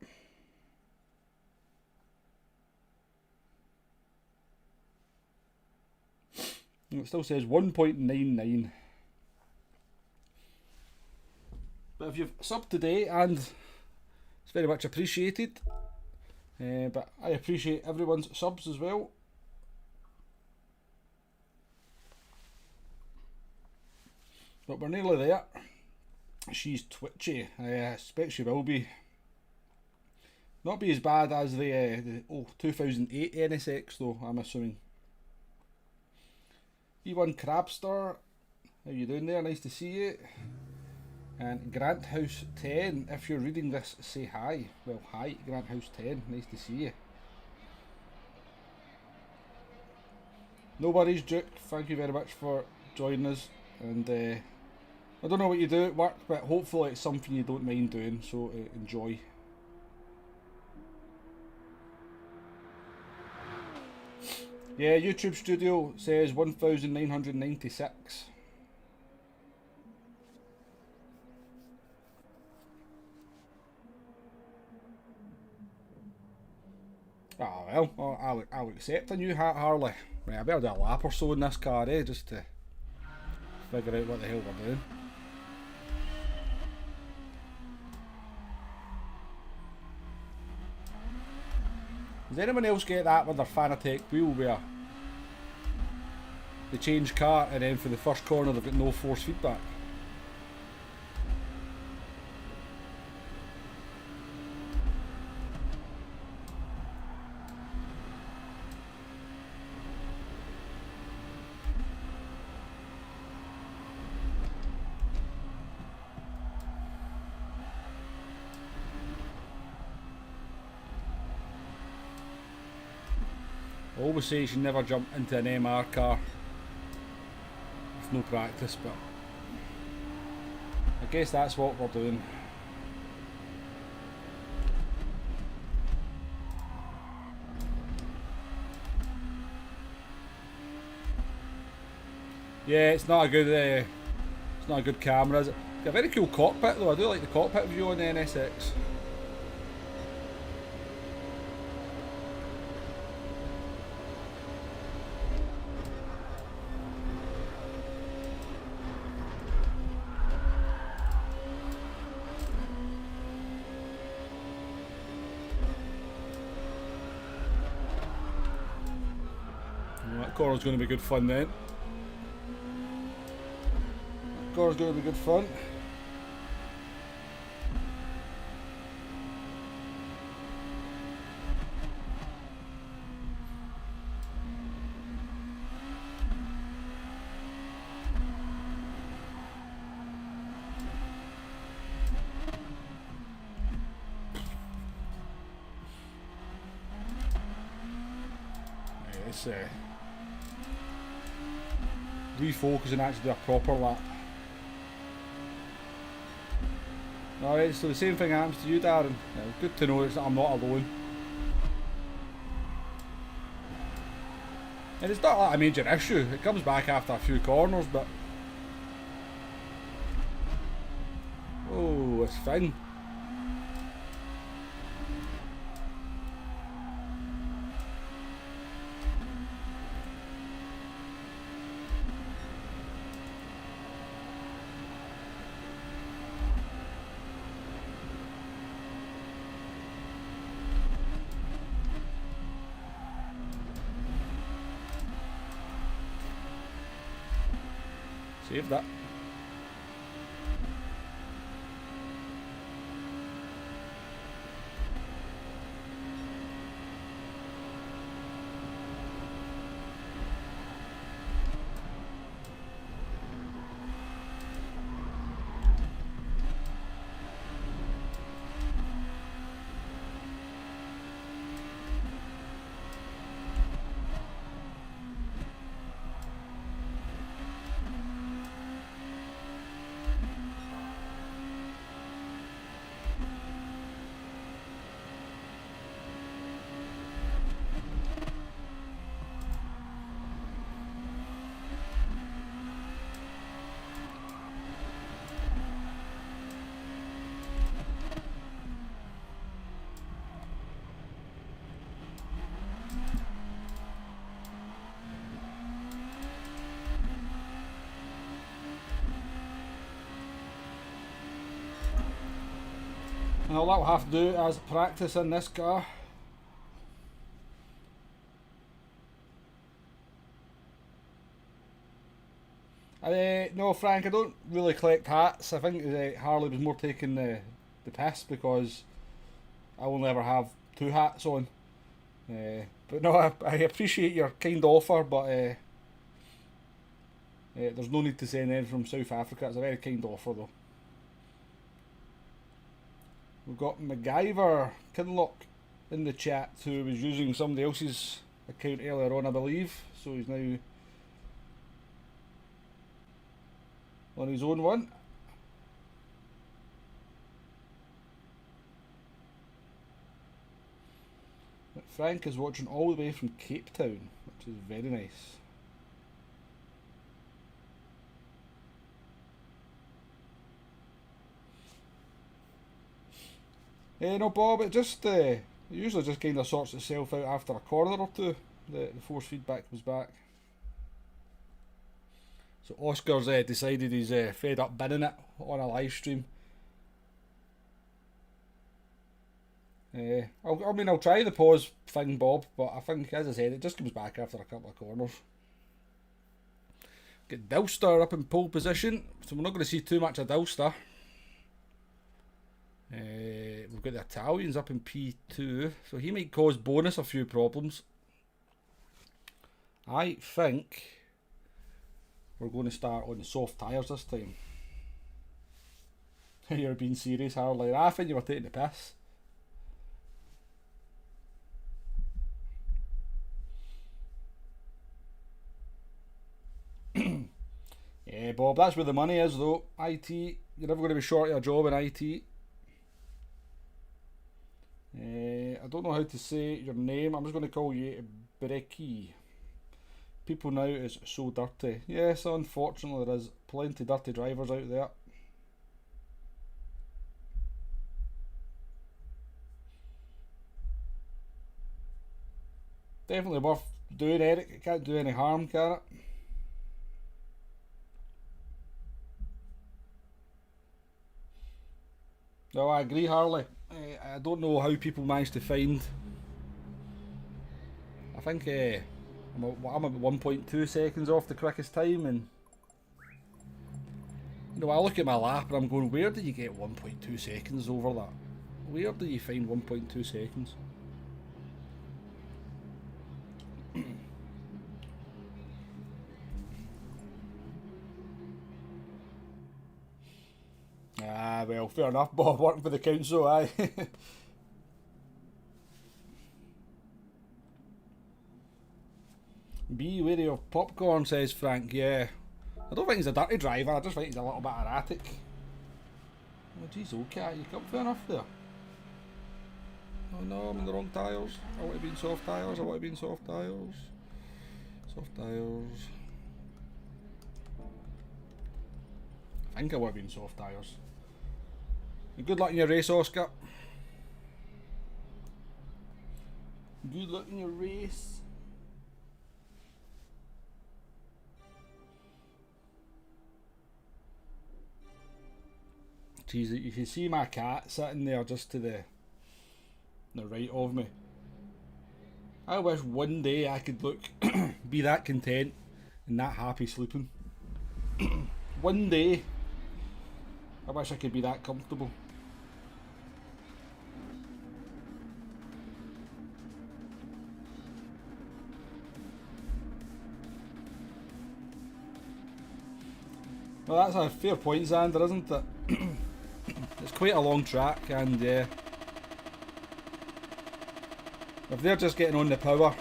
It still says 1.99. But if you've subbed today, and it's very much appreciated, but I appreciate everyone's subs as well. But we're nearly there. She's twitchy. I expect she will be. Not be as bad as the 2008 NSX though, I'm assuming. E1 Crabster, how you doing there? Nice to see you. And Grant House 10, if you're reading this, say hi. Well, hi Grant House 10, nice to see you. No worries, Duke, thank you very much for joining us. And I don't know what you do at work, but hopefully it's something you don't mind doing, so enjoy. Yeah, YouTube Studio says 1,996. Ah well, I'll accept a new Harley. Right, I better do a lap or so in this car, just to figure out what the hell we're doing. Does anyone else get that with their Fanatec wheel where they change car and then for the first corner they've got no force feedback? I always say you should never jump into an MR car with no practice, but I guess that's what we're doing. Yeah, it's not a good camera, is it? It's got a very cool cockpit though. I do like the cockpit view on the NSX. That corner's going to be good fun then. That corner's going to be good fun. Let's refocus and actually do a proper lap. Alright, so the same thing happens to you, Darren. Good to know that I'm not alone. And it's not like a major issue. It comes back after a few corners, but oh, this thing. Save that. And all that will have to do as practice in this car. No, Frank, I don't really collect hats. I think Harley was more taking the piss because I only ever have 2 hats on. But no, I appreciate your kind offer, but there's no need to send in from South Africa. It's a very kind offer though. We've got MacGyver Kinlock in the chat who was using somebody else's account earlier on, I believe. So he's now on his own one. Frank is watching all the way from Cape Town, which is very nice. No, Bob, it usually just kind of sorts itself out after a corner or two. The force feedback was back. So Oscar's decided he's fed up binning it on a live stream. I'll try the pause thing, Bob, but I think, as I said, it just comes back after a couple of corners. Get Dilster up in pole position, so we're not going to see too much of Dilster. We've got the Italians up in P2, so he might cause Bonus a few problems. I think we're going to start on the soft tyres this time. You're being serious, Harley. I think you were taking the piss. Yeah, Bob, that's where the money is though. IT, you're never going to be short of a job in IT. I don't know how to say your name. I'm just going to call you Brecky. People now is so dirty. Yes, unfortunately there is plenty of dirty drivers out there. Definitely worth doing, Eric. It can't do any harm, can it? No, I agree, Harley. I don't know how people manage to find. I think I'm about 1.2 seconds off the quickest time, and you know, I look at my lap and I'm going, where did you get 1.2 seconds over that? Where do you find 1.2 seconds? Ah, well, fair enough, Bob, working for the council, aye. Be wary of popcorn, says Frank, yeah. I don't think he's a dirty driver, I just think he's a little bit erratic. Oh jeez, okay, you come fair enough there. Oh no, I'm in the wrong tyres. I would have been soft tyres, I would have been soft tyres. Soft tyres. I think I would have been soft tyres. Good luck in your race, Oscar. Good luck in your race. Jeez, you can see my cat sitting there just to the right of me. I wish one day I could look, be that content and that happy sleeping. One day, I wish I could be that comfortable. Well, that's a fair point, Xander, isn't it? It's quite a long track, and if they're just getting on the power,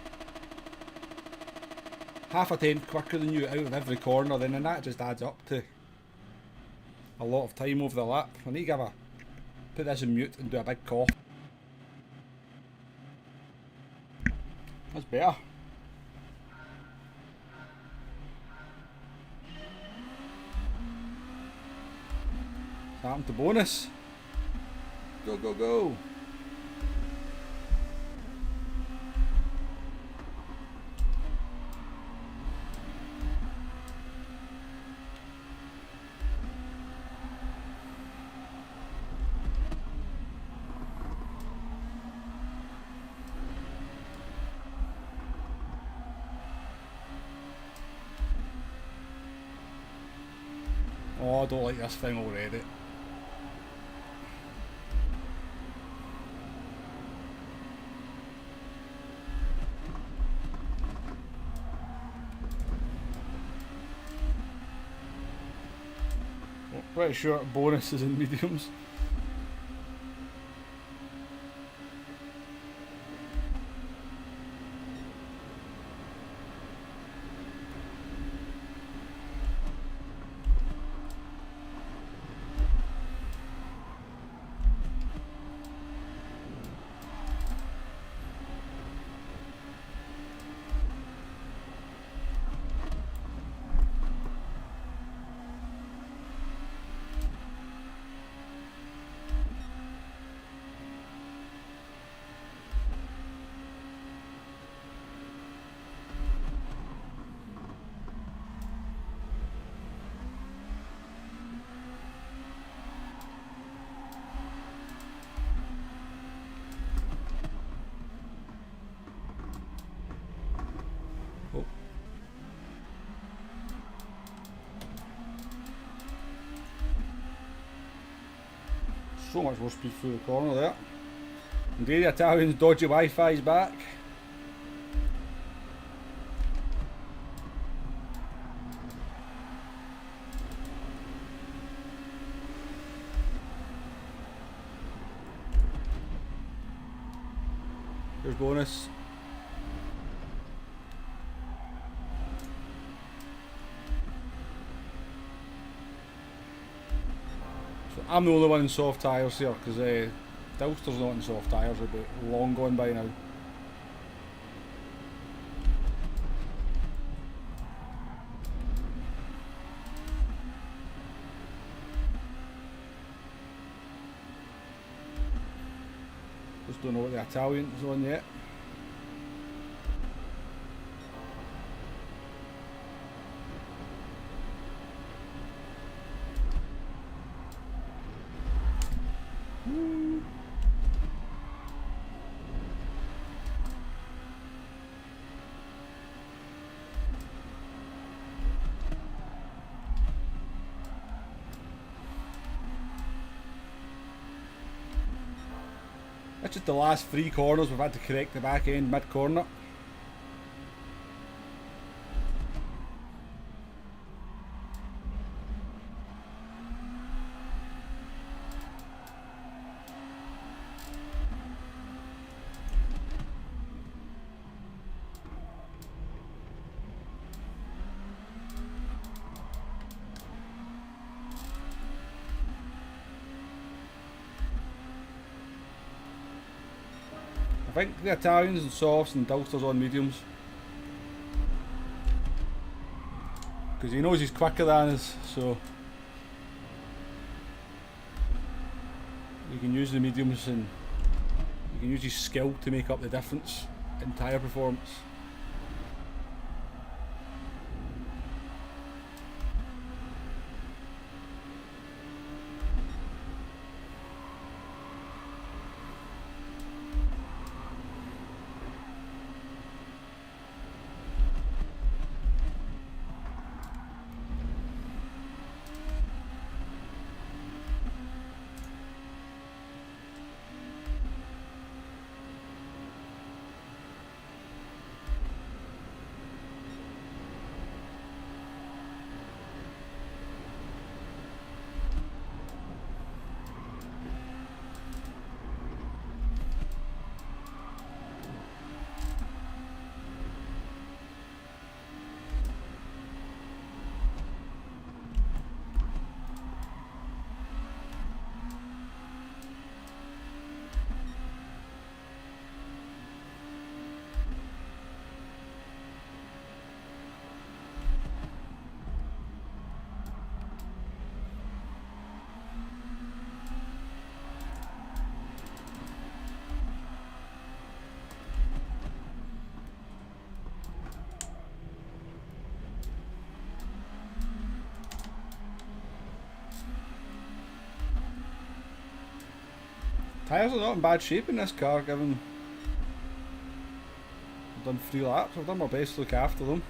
half a tenth quicker than you out of every corner, then that just adds up to a lot of time over the lap. I need to put this in mute and do a big cough. That's better. Starting to bonus. Go, go, go. Oh, I don't like this thing already. Pretty sure bonuses in mediums. So much more speed through the corner there. Indeed, the Italian's dodgy Wi-Fi's back. There's bonus. I'm the only one in soft tyres here because Dilster's not in soft tyres, would be long gone by now. Just don't know what the Italian's on yet. That's just the last 3 corners we've had to correct the back end mid-corner. I think the Italians and softs and Dilster's on mediums. Because he knows he's quicker than us, so you can use the mediums and you can use his skill to make up the difference in tyre performance. Tyres are not in bad shape in this car, given I've done 3 laps. I've done my best to look after them.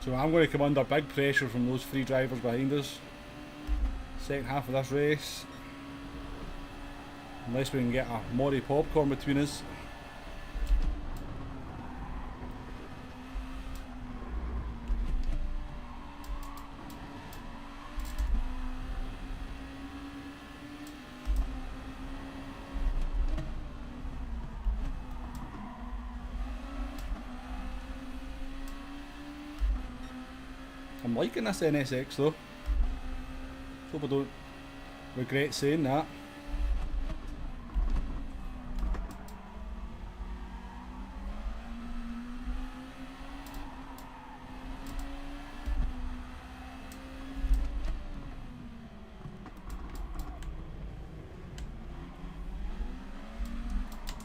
So I'm going to come under big pressure from those three drivers behind us. Second half of this race. Unless we can get a Mori popcorn between us. I'm liking this NSX though. Hope I don't regret saying that.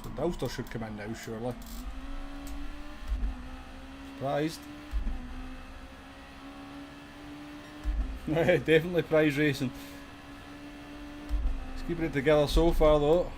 So Dowster should come in now, surely. Surprised. Definitely prize racing. It's keeping it together so far though.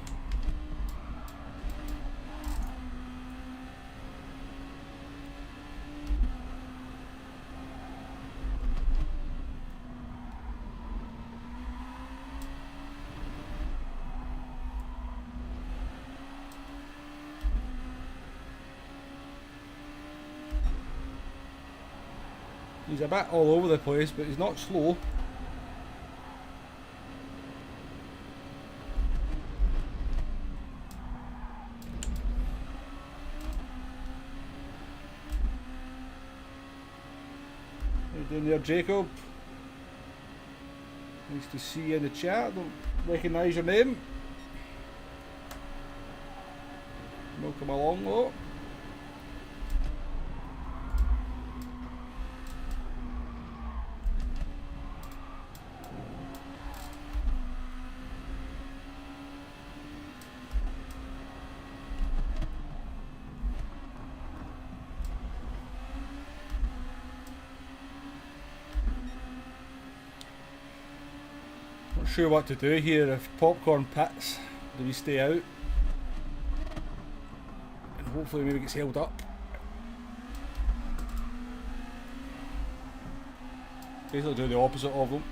He's a bit all over the place, but he's not slow. How you doing there, Jacob? Nice to see you in the chat. Don't recognise your name. Welcome along though. Not sure what to do here. If popcorn pits, do we stay out? And hopefully maybe gets held up. Basically do the opposite of them.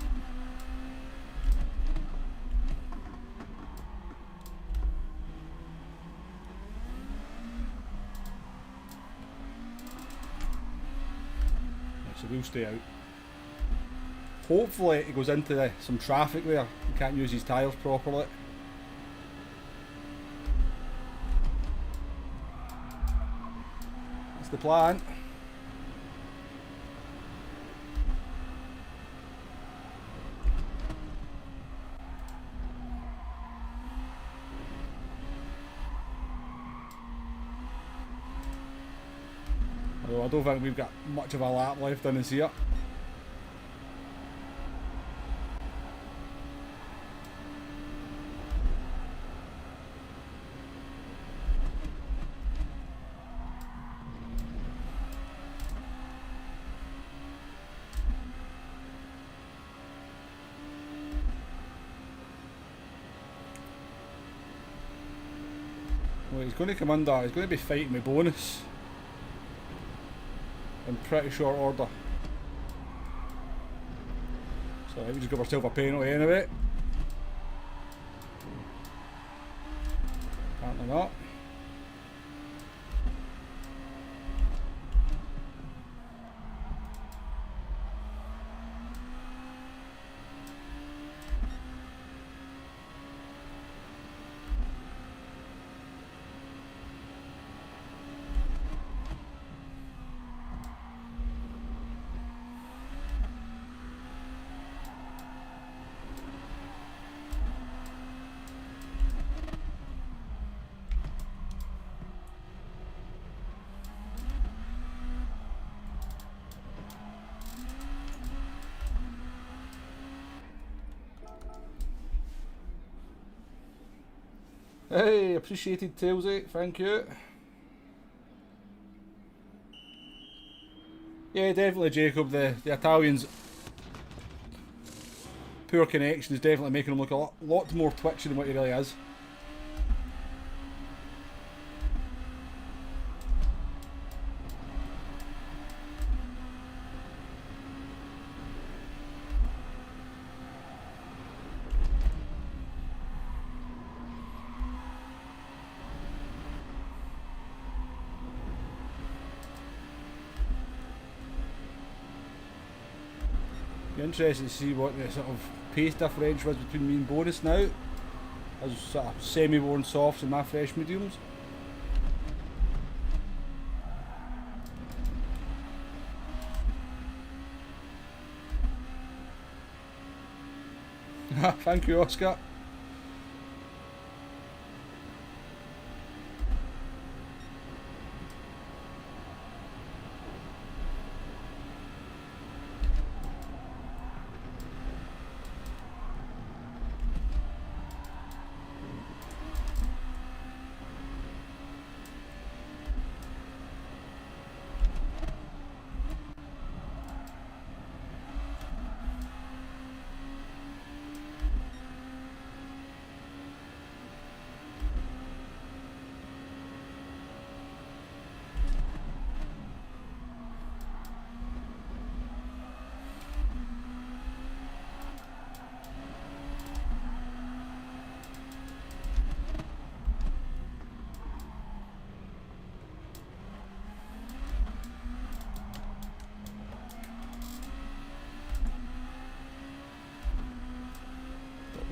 So we'll stay out. Hopefully it goes into some traffic there. He can't use his tyres properly. That's the plan. Although I don't think we've got much of a lap left in us here. Well, he's going to come under, he's going to be fighting my bonus in pretty short order. So we just got ourselves a penalty anyway. Apparently not. Hey, appreciated Tailsy, thank you. Yeah, definitely Jacob, the Italians' poor connection is definitely making him look a lot more twitchy than what he really is. Be interested to see what the sort of pace differential is between me and bonus now. As sort of semi-worn softs and my fresh mediums. Thank you, Oscar.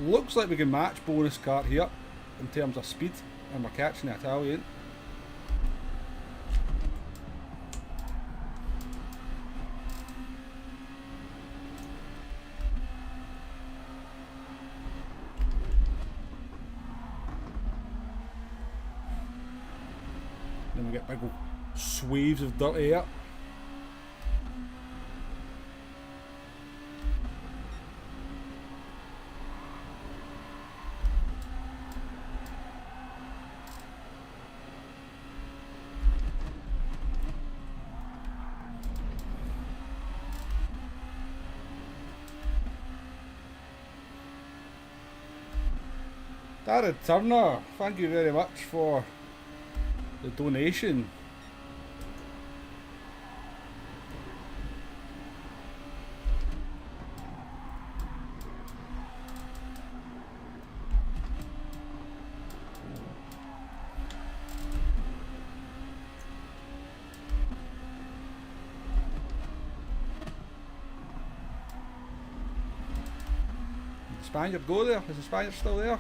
Looks like we can match bonus car here in terms of speed, and we're catching the Italian. Then we get big swaves of dirty air. Darren Turner, thank you very much for the donation. Did the Spaniard go there? Is the Spaniard still there?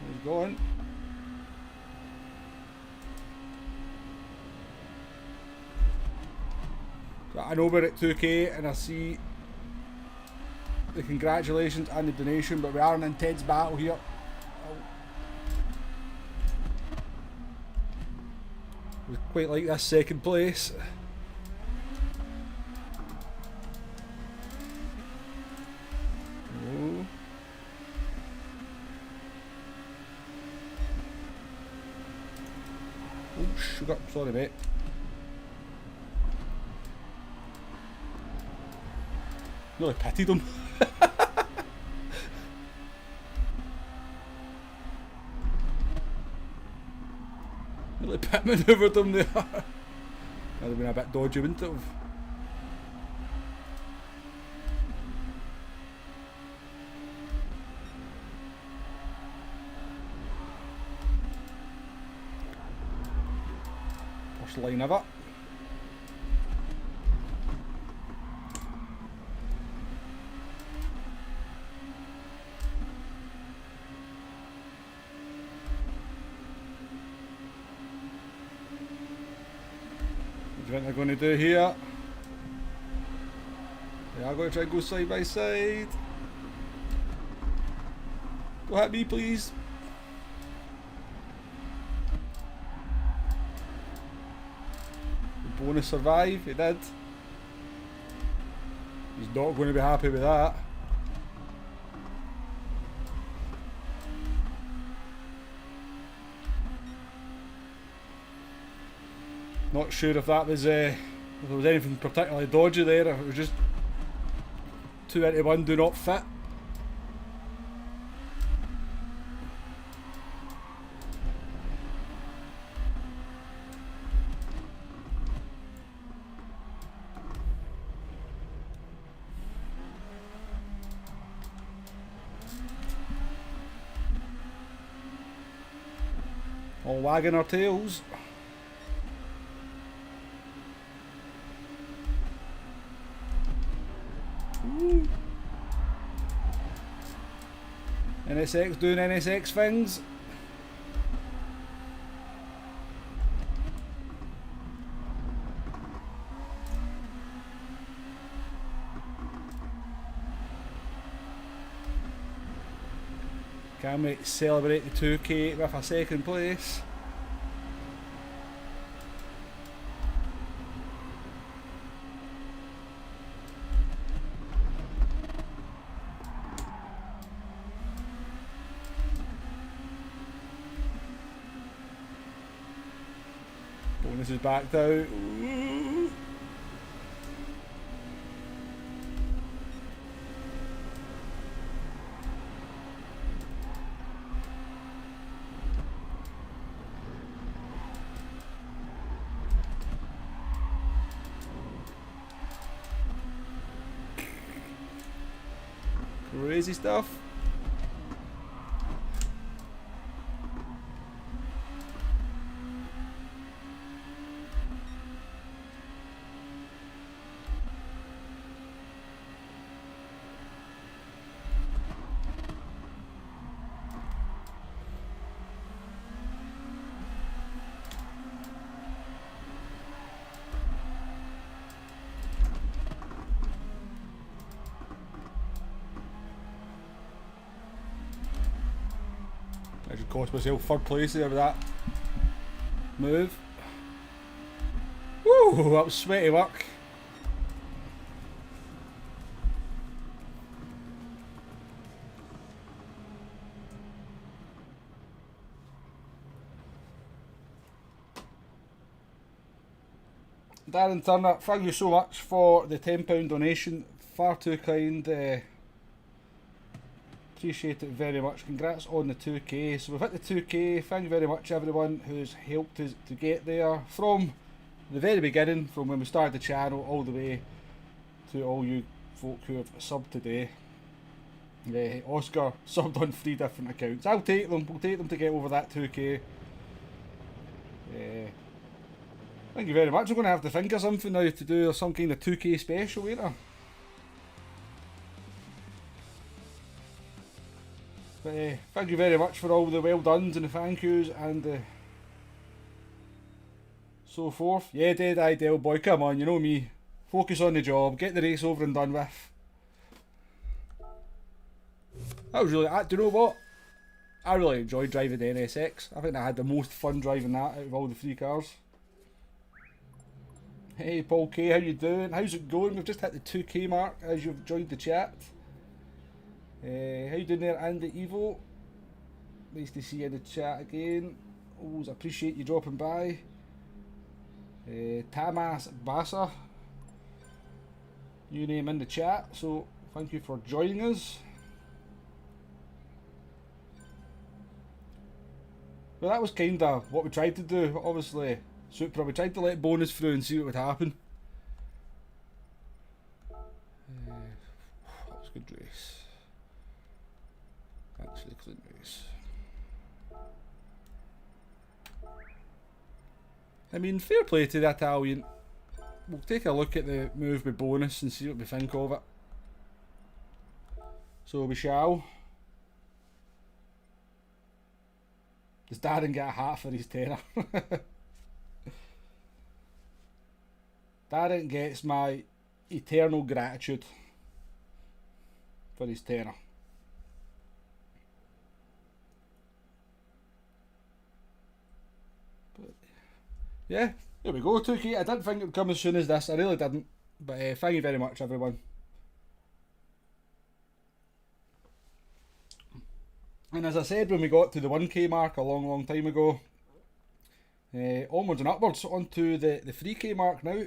He's going. So I know we're at 2k and I see the congratulations and the donation, but we are in an intense battle here. We quite like this second place. Sugar, sorry mate. Nearly pitied him. Nearly pit manoeuvred him there. That'd have been a bit dodgy, wouldn't it? Line of it. What do you think they're going to do here? They are going to try and go side by side. Go at me, please. Bonus survive, he did. He's not going to be happy with that. Not sure if that was if there was anything particularly dodgy there, if it was just 2 into 1 do not fit. All wagging our tails. Ooh. NSX doing NSX things. Can we celebrate the 2K with a second place? Bonus is backed out. Ooh. Crazy stuff. I should cost myself third place there with that move. Woo, that was sweaty work. Darren Turner, thank you so much for the £10 donation. Far too kind. Appreciate it very much. Congrats on the 2K. So we've hit the 2K. Thank you very much everyone who's helped us to get there from the very beginning, from when we started the channel all the way to all you folk who have subbed today. Oscar subbed on 3 different accounts. I'll take them. We'll take them to get over that 2K. Thank you very much. We're going to have to think of something now to do some kind of 2K special later. But thank you very much for all the well dones and the thank yous and so forth. Yeah, Dead Idle boy, come on, you know me. Focus on the job, get the race over and done with. That was really, do you know what? I really enjoyed driving the NSX. I think I had the most fun driving that out of all the 3 cars. Hey Paul K, how you doing? How's it going? We've just hit the 2K mark as you've joined the chat. How you doing there, Andy Evo? Nice to see you in the chat again. Always appreciate you dropping by. Tamas Bassa, new name in the chat, so thank you for joining us. Well, that was kind of what we tried to do, obviously. Supra, we tried to let bonus through and see what would happen. That was a good race. Actually, clean race. I mean, fair play to the Italian. We'll take a look at the move with bonus and see what we think of it. So we shall. Does Darren get a hat for his tenner? Darren gets my eternal gratitude for his tenner. But yeah, there we go, 2K. I didn't think it would come as soon as this, I really didn't. But thank you very much everyone. And as I said when we got to the 1K mark a long time ago, onwards and upwards onto the 3K mark now.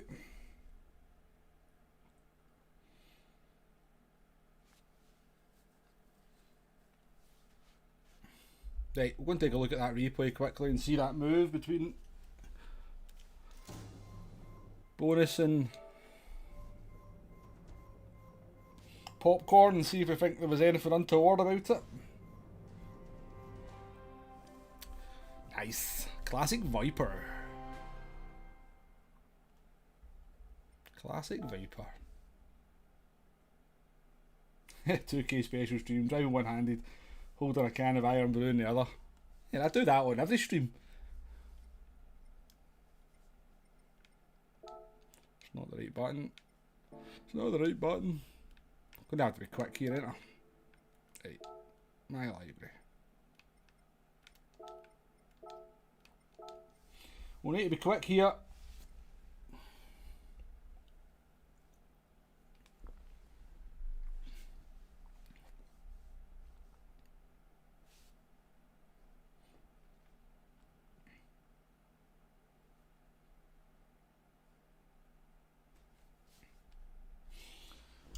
Right, we're going to take a look at that replay quickly and see that move between bonus and popcorn and see if we think there was anything untoward about it. Nice. Classic Viper. Classic Viper. 2K special stream, driving one-handed, holding a can of Iron Brew in the other. Yeah, I do that on every stream. It's not the right button. It's not the right button. I'm gonna have to be quick here, ain't I? Right, my library. We'll need to be quick here.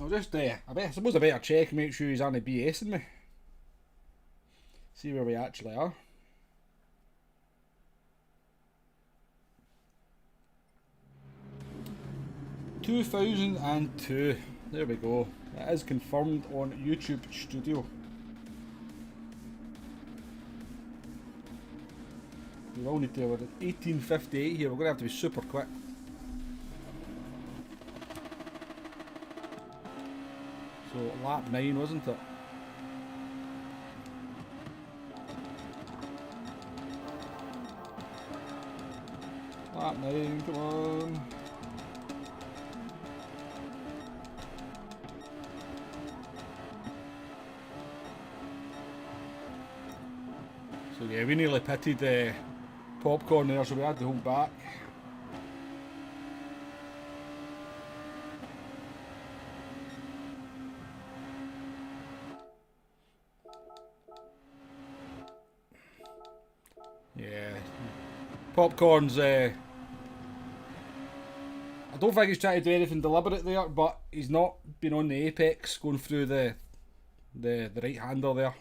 I'll just, I suppose I better check, make sure he's only BSing me. See where we actually are. (2002). There we go. It is confirmed on YouTube Studio. We will need to, we're at 1858 here, we're going to have to be super quick. So lap 9, wasn't it? Lap 9, come on. So yeah, we nearly pitted popcorn there, so we had to hold back. Yeah, popcorn's. I don't think he's trying to do anything deliberate there, but he's not been on the apex going through the right hander there,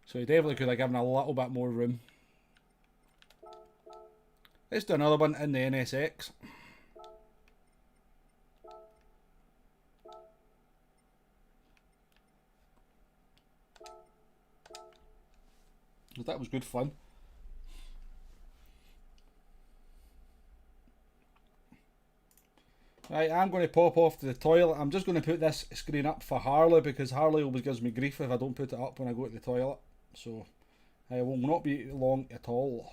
so he definitely could have given a little bit more room. Let's do another one in the NSX. That was good fun. Right, I'm going to pop off to the toilet. I'm just going to put this screen up for Harley because Harley always gives me grief if I don't put it up when I go to the toilet. So I will not be long at all.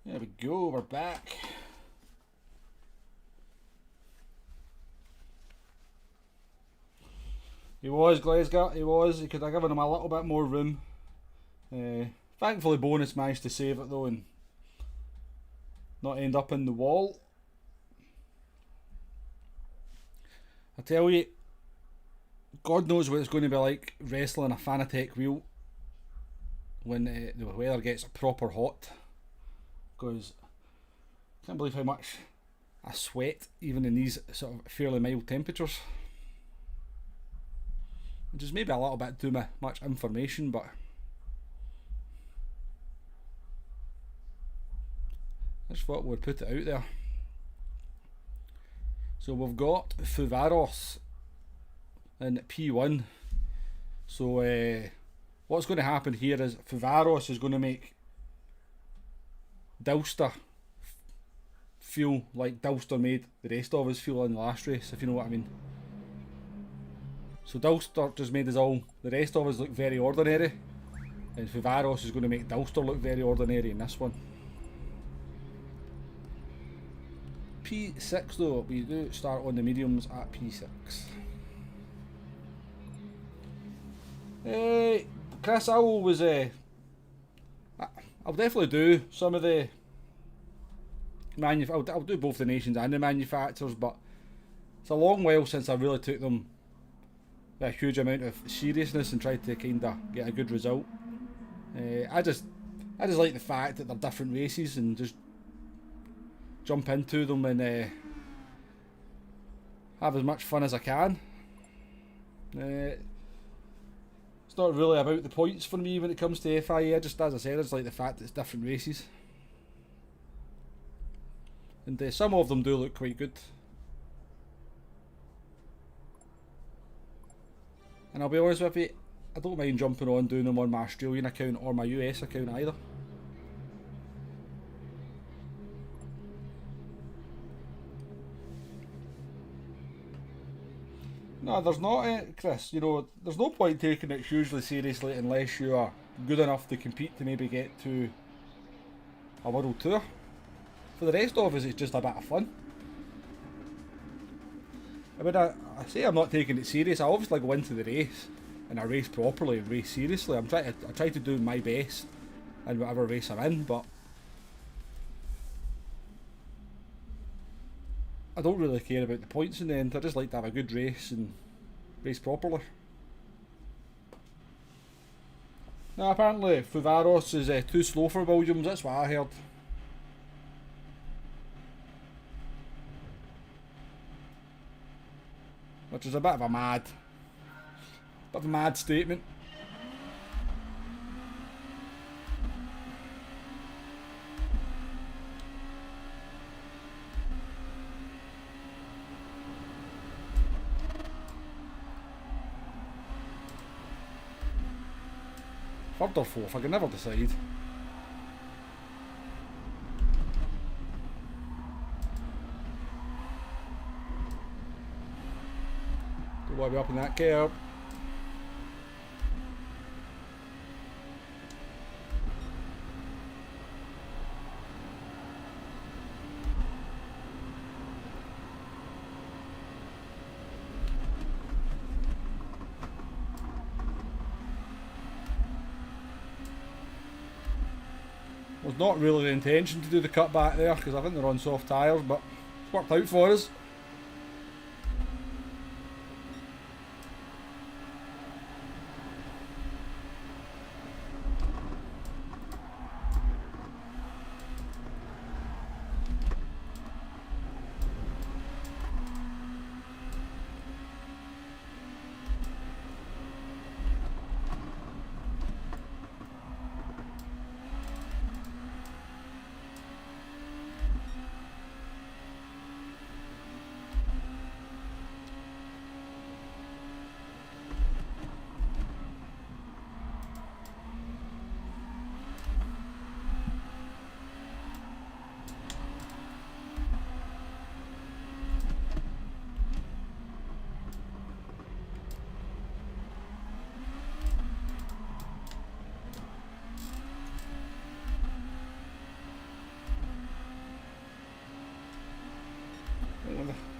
There we go, we're back. He was, Glasgow, he was. He could have given him a little bit more room. Thankfully Bonus managed to save it though and not end up in the wall. I tell you, God knows what it's going to be like wrestling a Fanatec wheel when the weather gets proper hot. Because I can't believe how much I sweat even in these sort of fairly mild temperatures. Which is maybe a little bit too much information, but I just thought we'd put it out there. So we've got Fuvaros in P1. So what's going to happen here is Fuvaros is going to make Dilster feel like Dulster made the rest of us feel in the last race, if you know what I mean. So Dulster just made us all, the rest of us, look very ordinary, and Vivaros is going to make Dulster look very ordinary in this one. P6 though, we do start on the mediums at P6. Chris, I'll definitely do some of the I'll do both the nations and the manufacturers, but it's a long while since I really took them with a huge amount of seriousness and tried to kind of get a good result. I just like the fact that they're different races and just jump into them and have as much fun as I can. It's not really about the points for me when it comes to FIA. Just as I said, I just like the fact that it's different races. And some of them do look quite good. And I'll be honest with you, I don't mind jumping on doing them on my Australian account or my US account either. No, there's not, Chris. You know, there's no point taking it hugely seriously unless you are good enough to compete to maybe get to a world tour. For the rest of us, it's just a bit of fun. I mean, I say I'm not taking it serious. I obviously go into the race and I race properly and race seriously. I try to do my best in whatever race I'm in, but I don't really care about the points in the end. I just like to have a good race and race properly. Now apparently Vivaros is too slow for Williams, that's what I heard. Which is a bit of a mad statement. Third or fourth, I can never decide. Don't want to be up in that curb. Was not really the intention to do the cut back there because I think they're on soft tyres, but it's worked out for us.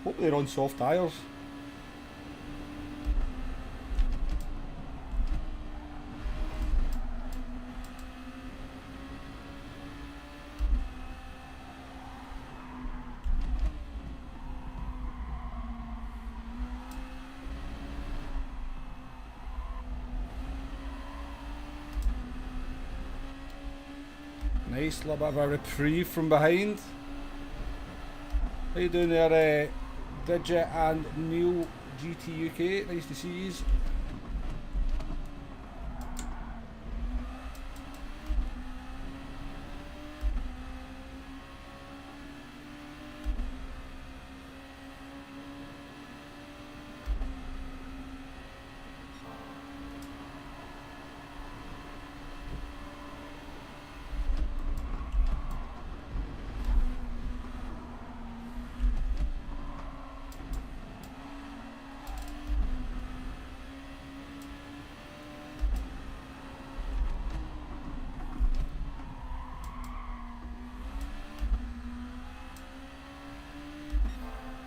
Hope they're on soft tyres. Nice little bit of a reprieve from behind. How you doing there, Digit and Neil GT UK? Nice to see you.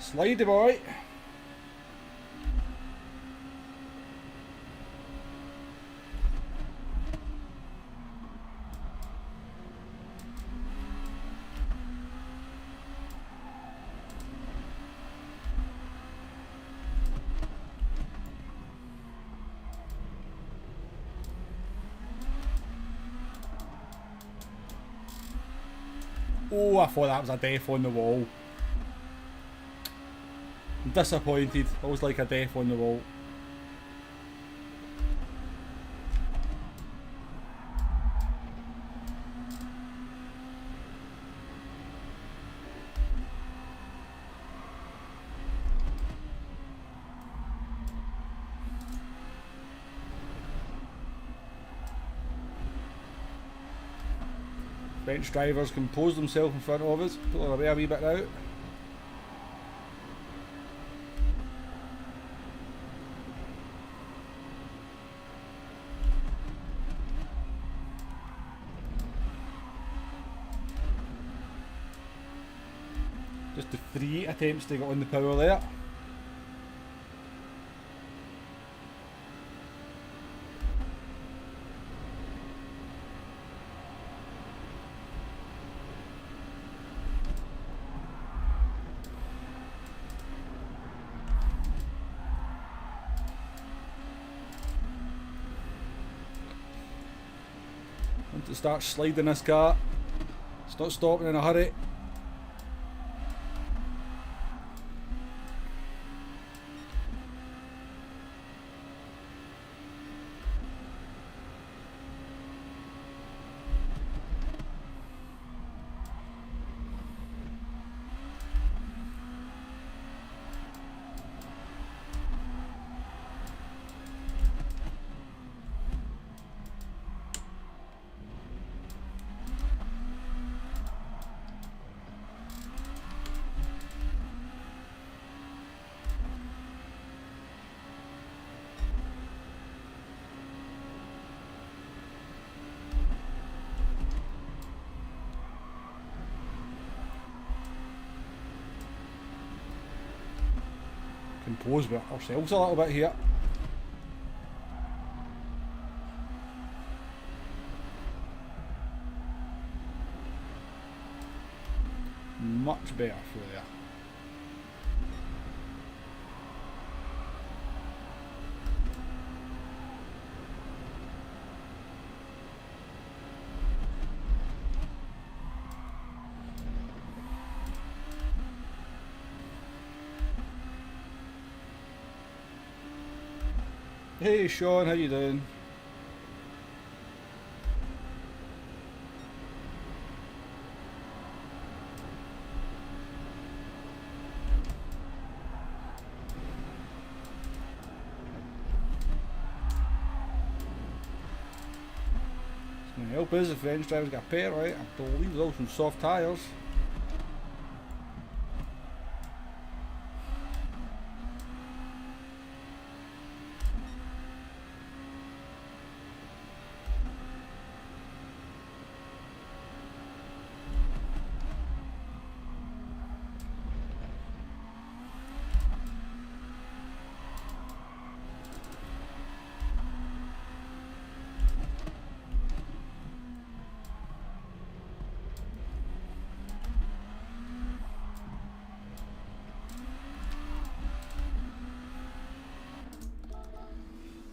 Slidey boy. Oh, I thought that was a death on the wall. I'm disappointed. I was like a death on the wall. French drivers compose themselves in front of us, pull her away a wee bit out. Just the 3 attempts to get on the power there. Want to start sliding this car. It's not stopping in a hurry. Compose with ourselves a little bit here. Much better through there. Hey Sean, how you doing? It's going to help us if French drivers get pair right. I believe there's also some soft tyres.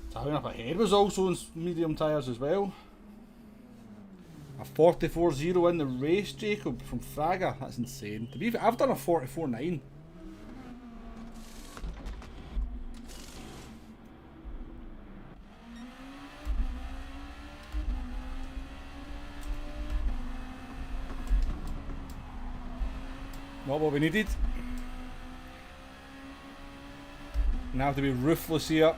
Tying up ahead was also in medium tyres as well. A 44.0 in the race, Jacob, from Fraga. That's insane. To be fair, I've done a 44.9. Not what we needed. Now to be ruthless here.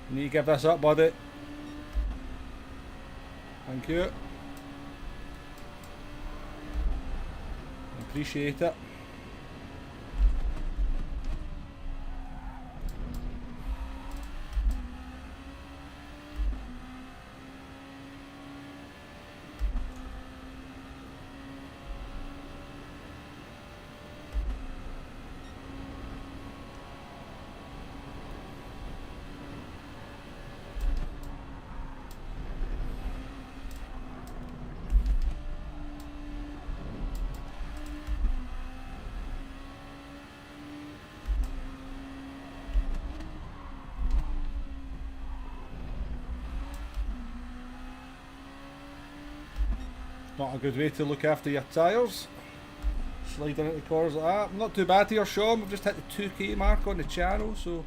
Need to give this up, buddy. Thank you. Appreciate it. Not a good way to look after your tyres. Sliding into corners like that. Not too bad here, Sean. We've just hit the 2k mark on the channel, so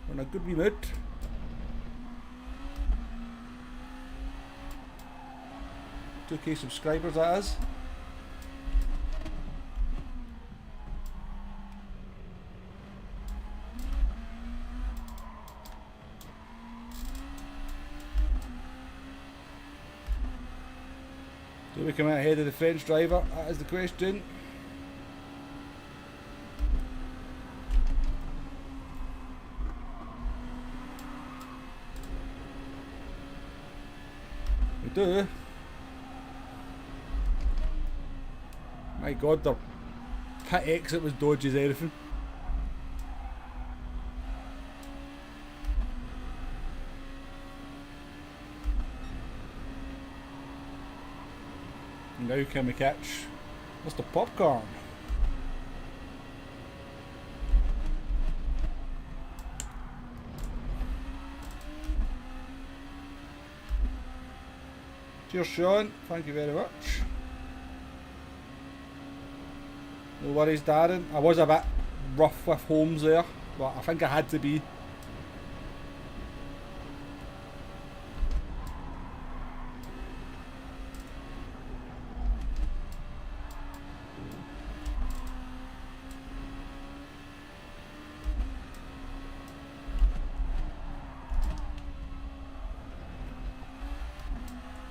we're in a good wee mood. "2k subscribers, that is." Do we come out ahead of the French driver? That is the question. We do. My god, their pit exit was dodgy as anything. Now can we catch Mr. Popcorn? Cheers, Sean. Thank you very much. No worries, Darren. I was a bit rough with Holmes there, but I think I had to be.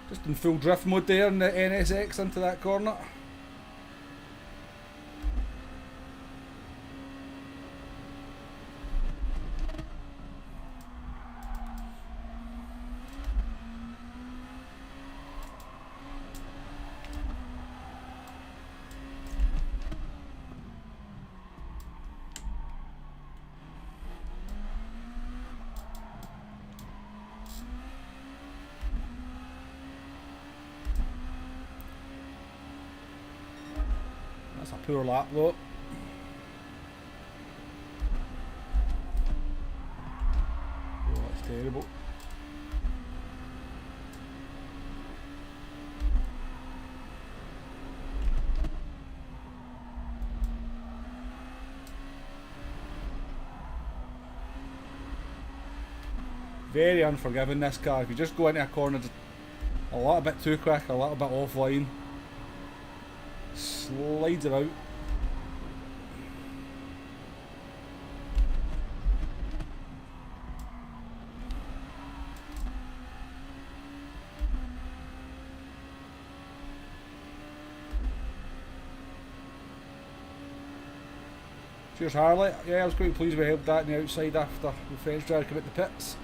Just in full drift mode there in the NSX into that corner. That's a poor lap though. Oh, that's terrible. Very unforgiving, this car. If you just go into a corner a little bit too quick, a little bit offline, slides it out. Cheers, Harley. Yeah, I was quite pleased we held that on the outside after the French driver came out the pits.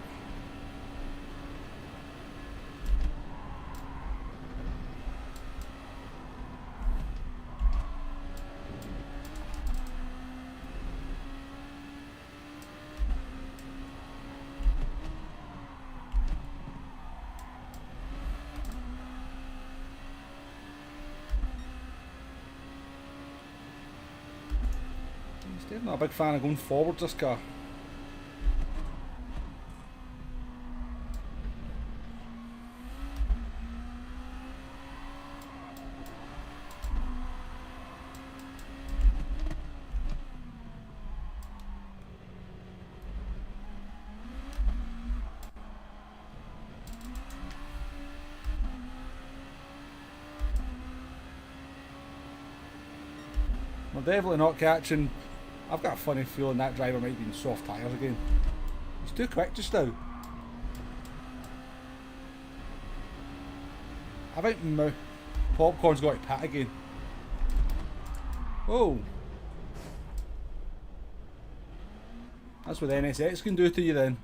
Not a big fan of going forwards, this car. We're definitely not catching. I've got a funny feeling that driver might be in soft tyres again. He's too quick just now. I think my Popcorn's got to pit again. Oh. That's what the NSX can do to you then.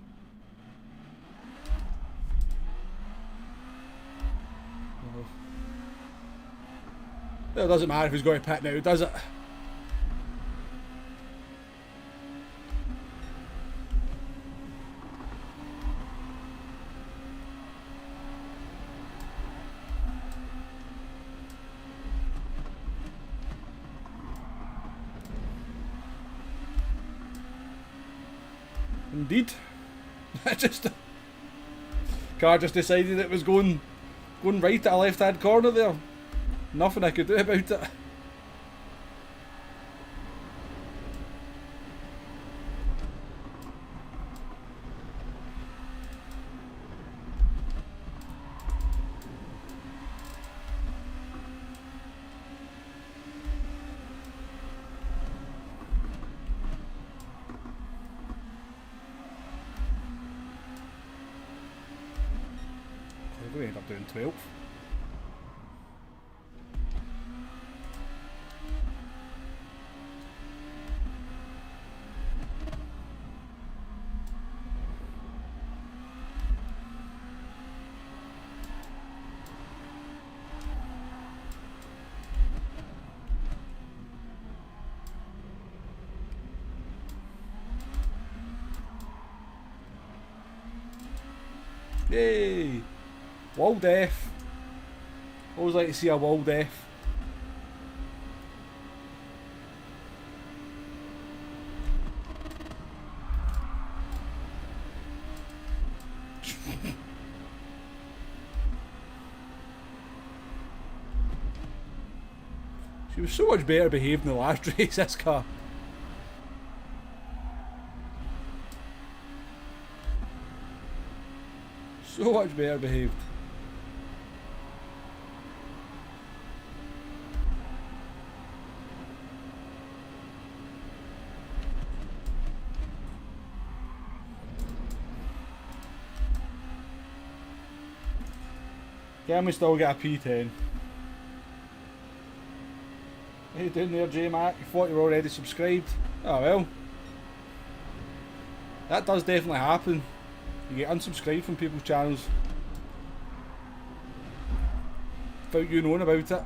It doesn't matter if he's going to pit now, does it? Indeed. Car just decided it was going right at a left hand corner there. Nothing I could do about it. We end up doing 12th. Yay! Wall death. Always like to see a wall death. She was so much better behaved in the last race, this car. So much better behaved. Can we still get a P10? How you doing there, J-Mac? You thought you were already subscribed? Oh well. That does definitely happen. You get unsubscribed from people's channels without you knowing about it.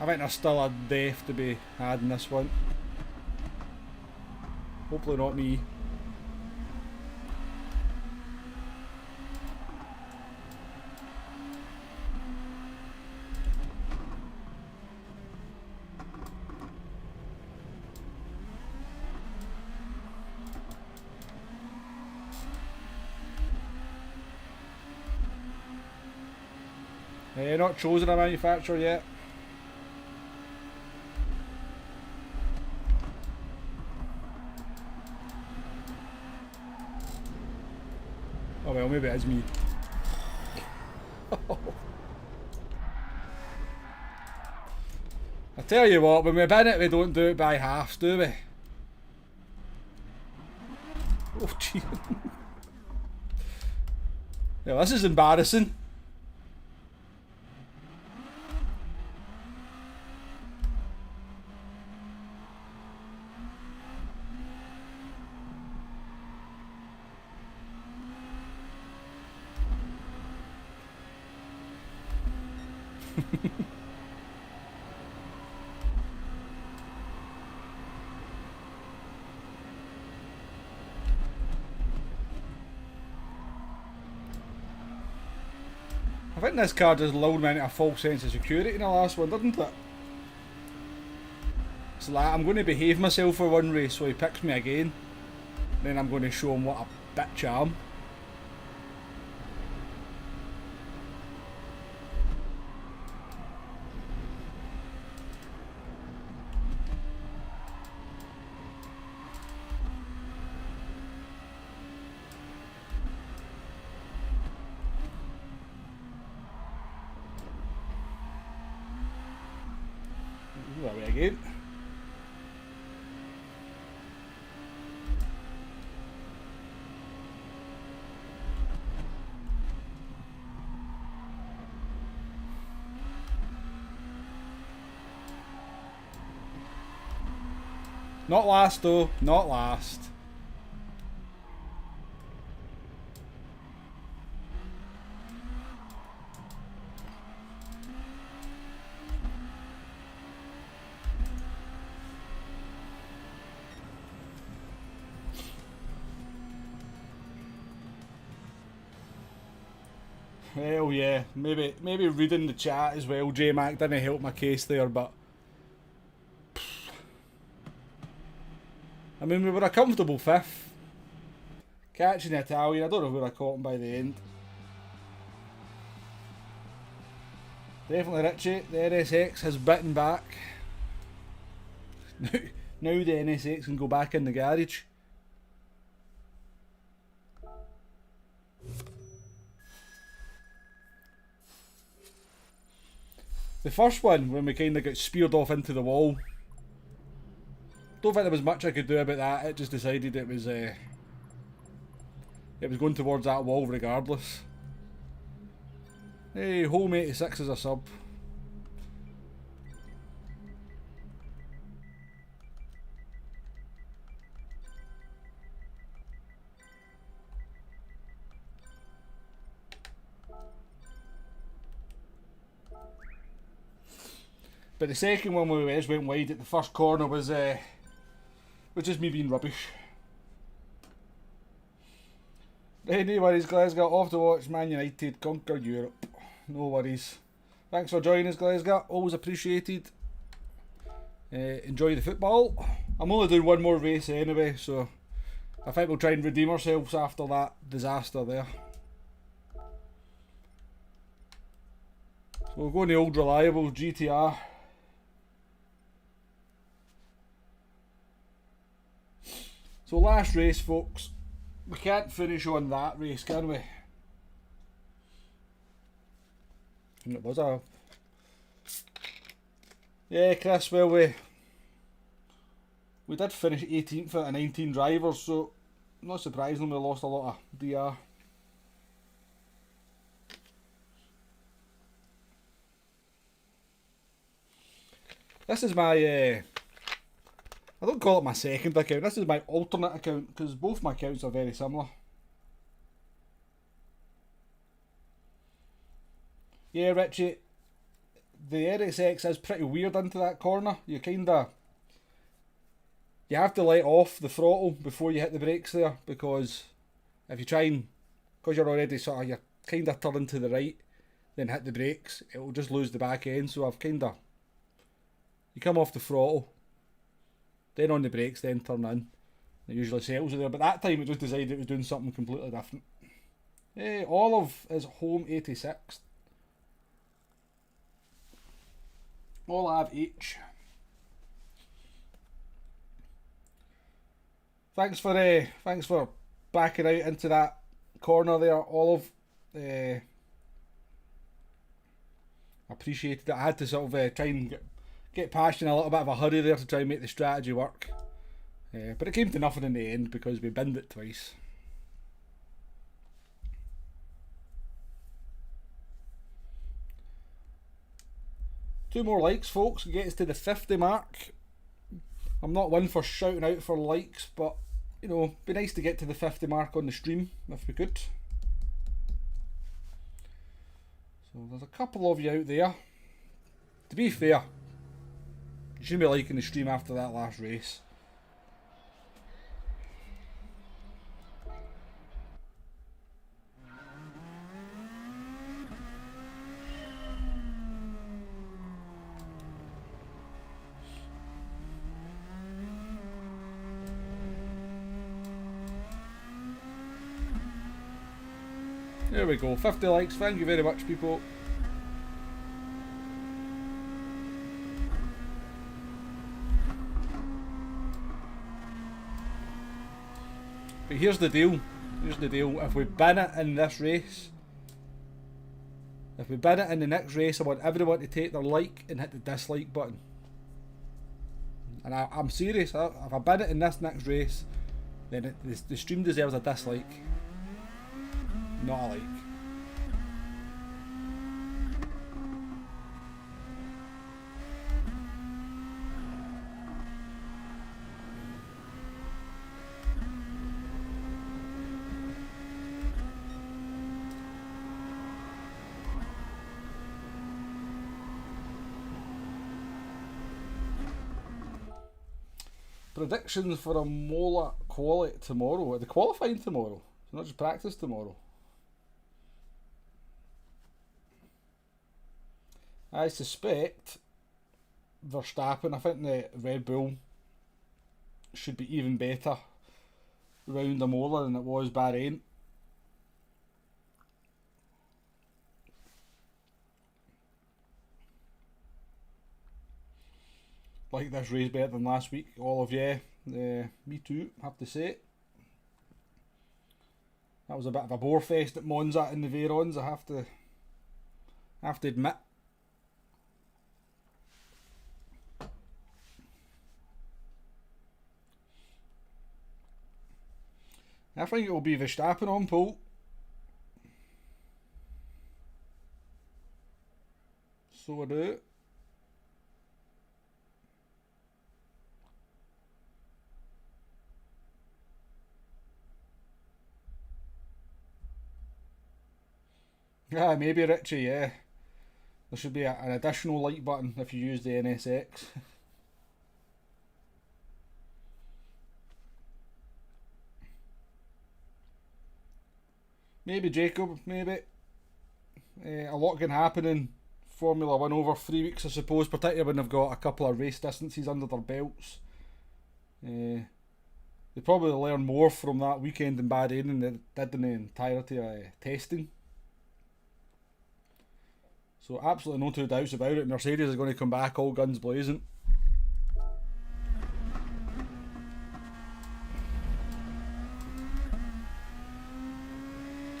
I think there's still a death to be had in this one. Hopefully not me. Not chosen a manufacturer yet. Oh well, maybe it is me. I tell you what, when we bin it, we don't do it by halves, do we? Oh gee. Yeah, this is embarrassing. I think this car just lulled me into a false sense of security in the last one, didn't it? It's like, I'm going to behave myself for one race so he picks me again. Then I'm going to show him what a bitch I am. That way again. Not last though, not last. Well, yeah, maybe reading the chat as well, J-Mac, didn't help my case there, but I mean, we were a comfortable 5th. Catching the Italian, I don't know where I caught him by the end. Definitely Richie, the NSX has bitten back. Now the NSX can go back in the garage. The first one, when we kind of got speared off into the wall, don't think there was much I could do about that. It just decided it was going towards that wall regardless. Hey, home 86 is a sub. But the second one where we went wide at the first corner was just me being rubbish. No worries, Glasgow. Off to watch Man United conquer Europe. No worries. Thanks for joining us, Glasgow. Always appreciated. Enjoy the football. I'm only doing one more race anyway, so I think we'll try and redeem ourselves after that disaster there. So we'll go in the old reliable GTR. So last race, folks. We can't finish on that race, can we? And it was a... Yeah, Chris, well, we did finish 18th out of 19 drivers, so not surprising we lost a lot of DR. This is my... I don't call it my second account, this is my alternate account, because both my accounts are very similar. Yeah, Richie, the RSX is pretty weird into that corner. You have to let off the throttle before you hit the brakes there, because if you try and, because you're already you're kind of turning to the right, then hit the brakes, it will just lose the back end. So you come off the throttle, then on the brakes, then turn in. It usually settles there, but that time it just decided it was doing something completely different. Hey, Olive is home 86. Olive H. Thanks for backing out into that corner there, Olive. Appreciated it. I had to sort of try and get past you in a little bit of a hurry there to try and make the strategy work. But it came to nothing in the end because we binned it twice. Two more likes, folks, get us to the 50 mark. I'm not one for shouting out for likes, but you know, be nice to get to the 50 mark on the stream if we could. So there's a couple of you out there. To be fair, you shouldn't be liking the stream after that last race. There we go, 50 likes, thank you very much, people. But here's the deal, if we bin it in this race, if we bin it in the next race, I want everyone to take their like and hit the dislike button. And I'm serious, if I bin it in this next race, then the stream deserves a dislike. Not a like. Predictions for a Mola quali tomorrow. Are they qualifying tomorrow? It's not just practice tomorrow. I suspect Verstappen, I think the Red Bull should be even better round Imola than it was Bahrain. Like this race better than last week, Olive, yeah. Me too, have to say. That was a bit of a bore fest at Monza in the Veyrons, I have to admit. I think it will be Verstappen on pole. So I do. Yeah, maybe Richie, yeah. There should be an additional like button if you use the NSX. Maybe Jacob, maybe. A lot can happen in Formula 1 over 3 weeks, I suppose, particularly when they've got a couple of race distances under their belts. They probably learn more from that weekend in Bahrain than they did in the entirety of testing. So absolutely no two doubts about it. Mercedes is going to come back all guns blazing.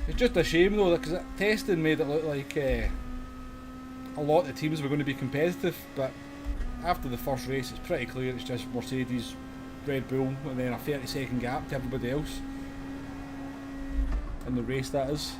It's just a shame though, because testing made it look like a lot of the teams were going to be competitive, but after the first race it's pretty clear it's just Mercedes, Red Bull, and then a 30-second gap to everybody else in the race, that is.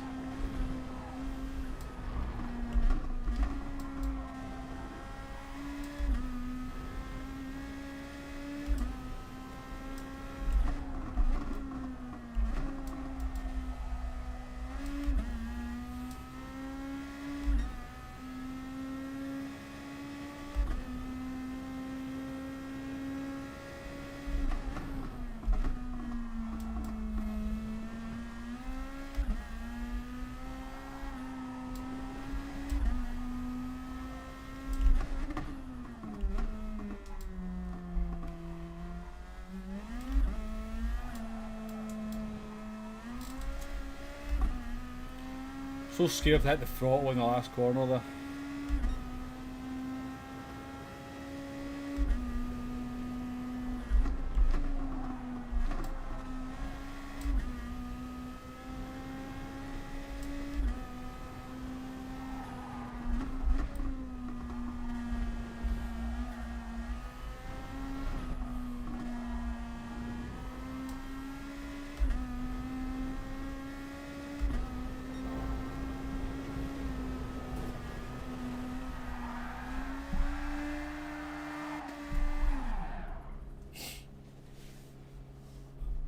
So scared to hit the throttle in the last corner there.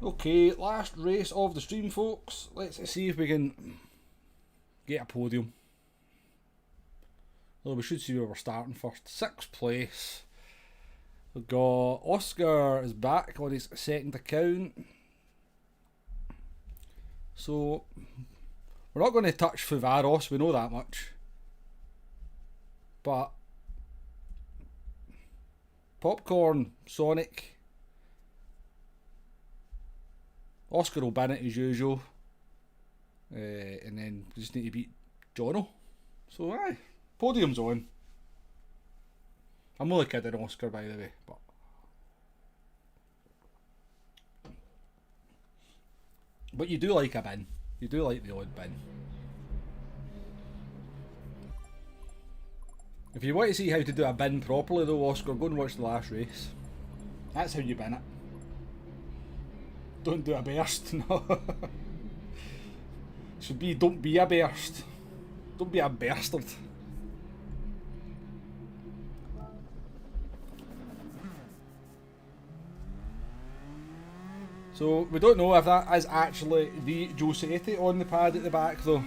Okay, last race of the stream, folks. Let's see if we can get a podium. Well, we should see where we're starting first. 6th place. We've got Oscar is back on his second account. So, we're not going to touch Fuvaros, we know that much. But, Popcorn, Sonic, Oscar will bin it as usual, and then we just need to beat Jono. So aye, podium's on. I'm only kidding Oscar, by the way, but you do like a bin. You do like the odd bin. If you want to see how to do a bin properly though, Oscar, go and watch the last race. That's how you bin it. Don't do a burst, no. Should be don't be a burst. Don't be a bastard. So we don't know if that is actually the Giuseppe on the pad at the back though.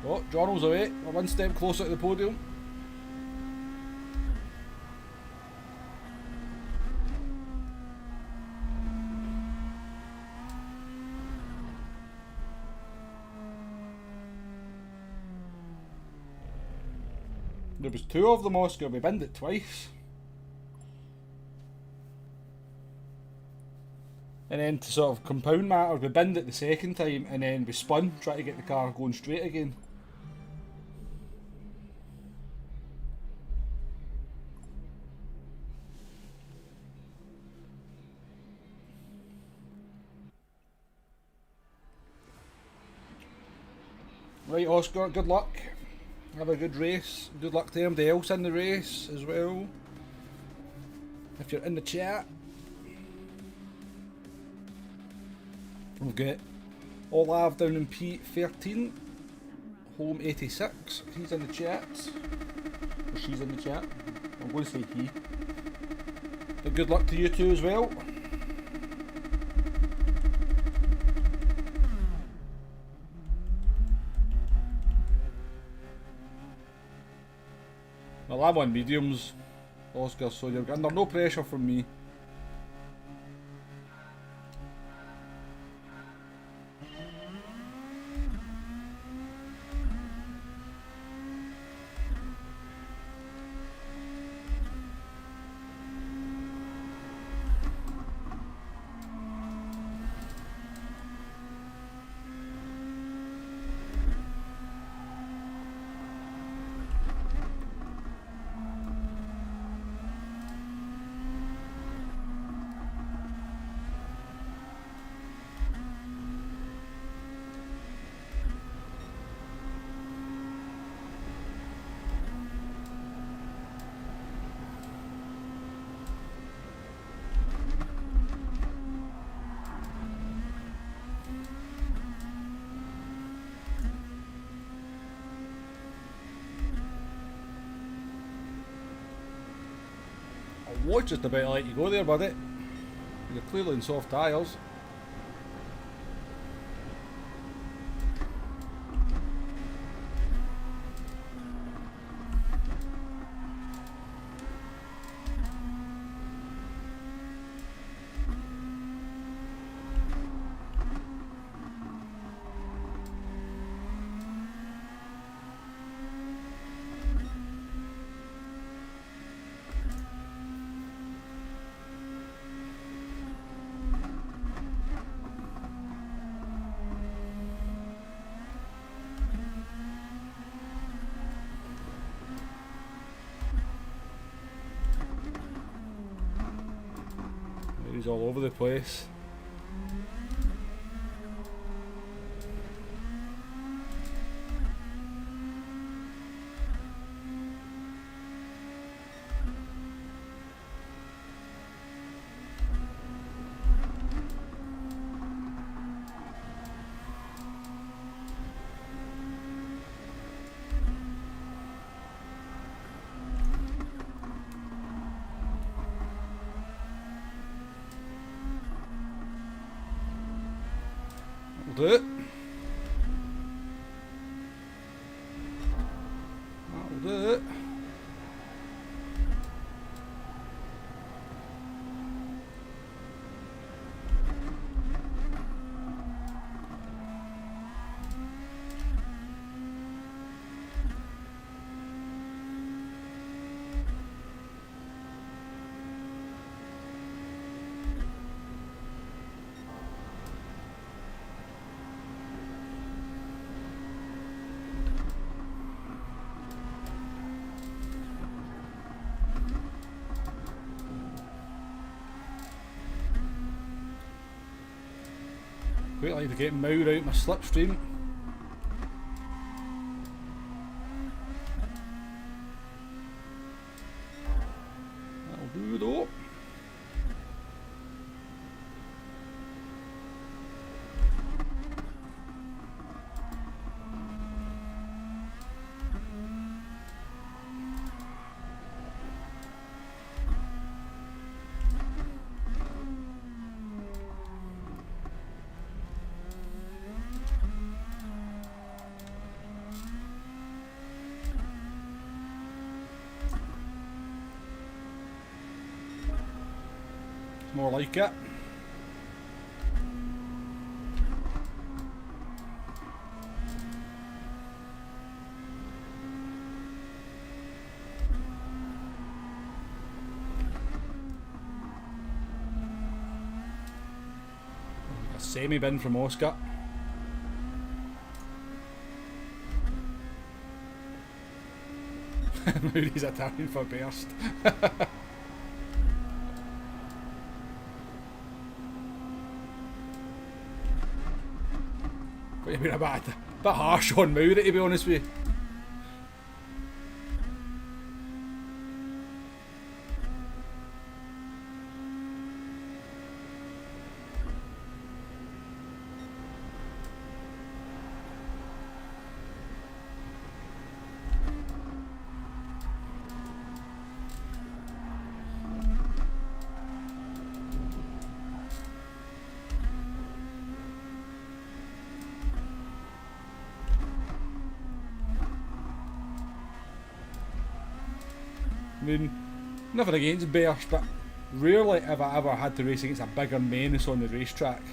Oh, Jono's away. We're one step closer to the podium. There was two of them, Oscar. We binned it twice. And then to sort of compound matters, we binned it the second time and then we spun, trying to get the car going straight again. Right, Oscar, good luck. Have a good race. Good luck to everybody else in the race as well. If you're in the chat. We'll get Olav down in P13. Home 86. He's in the chat. Or she's in the chat. I'm going to say he. But good luck to you two as well. Well, I'm on mediums, Oscar, so you're under no pressure from me. I was just about to let you go there, buddy. You're clearly in soft tyres. He's all over the place. That'll do it. That'll do it. Quite like to get Mour out my slipstream. That'll do though. More like it. Semi-bin from Oscar. Moody's attacking for burst. But you've been a bit harsh on Moody, to be honest with you. I mean, nothing against burst, but rarely have I ever had to race against a bigger menace on the racetrack.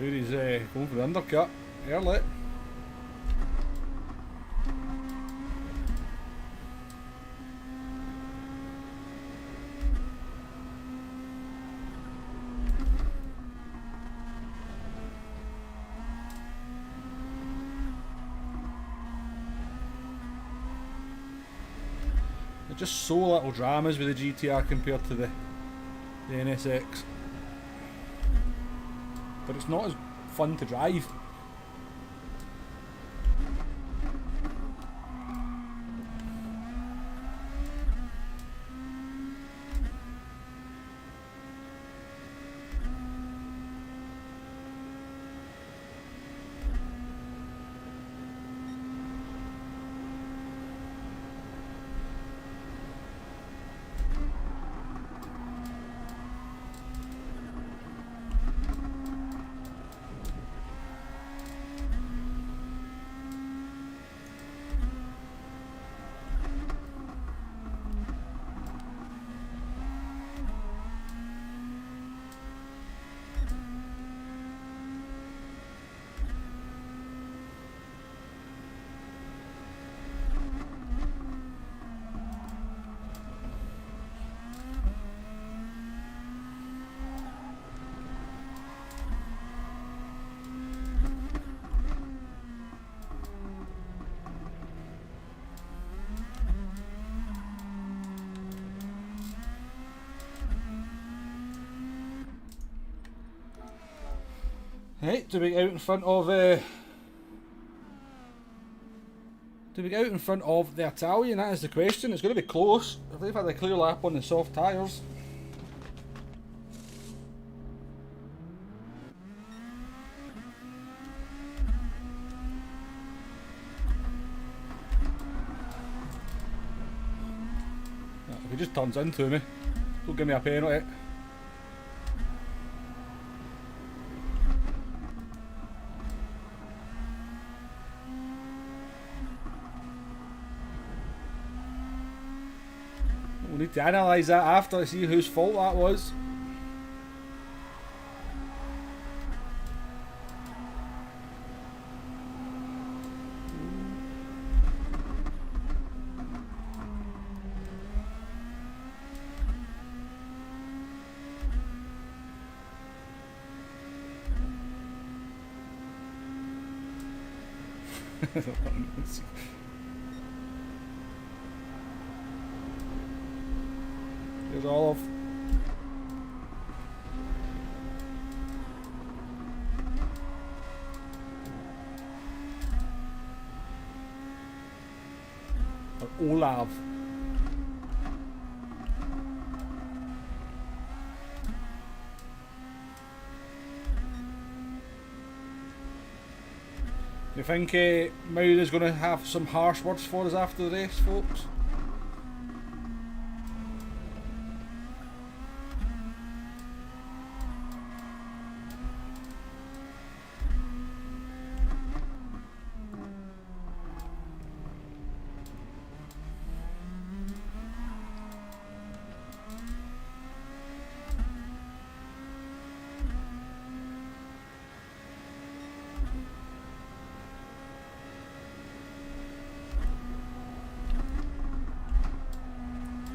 He's going for the undercut early. There's just so little dramas with the GTR compared to the NSX. But it's not as fun to drive. Right, do we get out in front of the Italian? That is the question. It's going to be close. If they've had a clear lap on the soft tyres. If he just turns into me, don't give me a penalty. We'll need to analyse that after to see whose fault that was. Here's Olive. Or Olav. Do you think Maura's going to have some harsh words for us after the race, folks?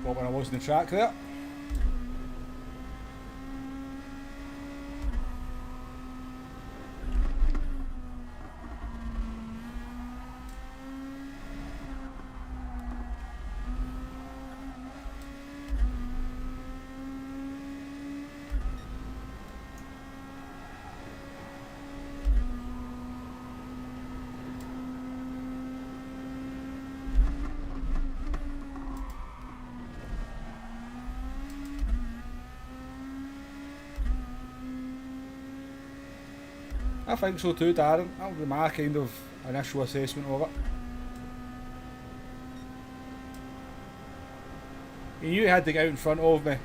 Got when I was in the track there. I think so too, Darren. That would be my kind of initial assessment of it. He knew he had to get out in front of me.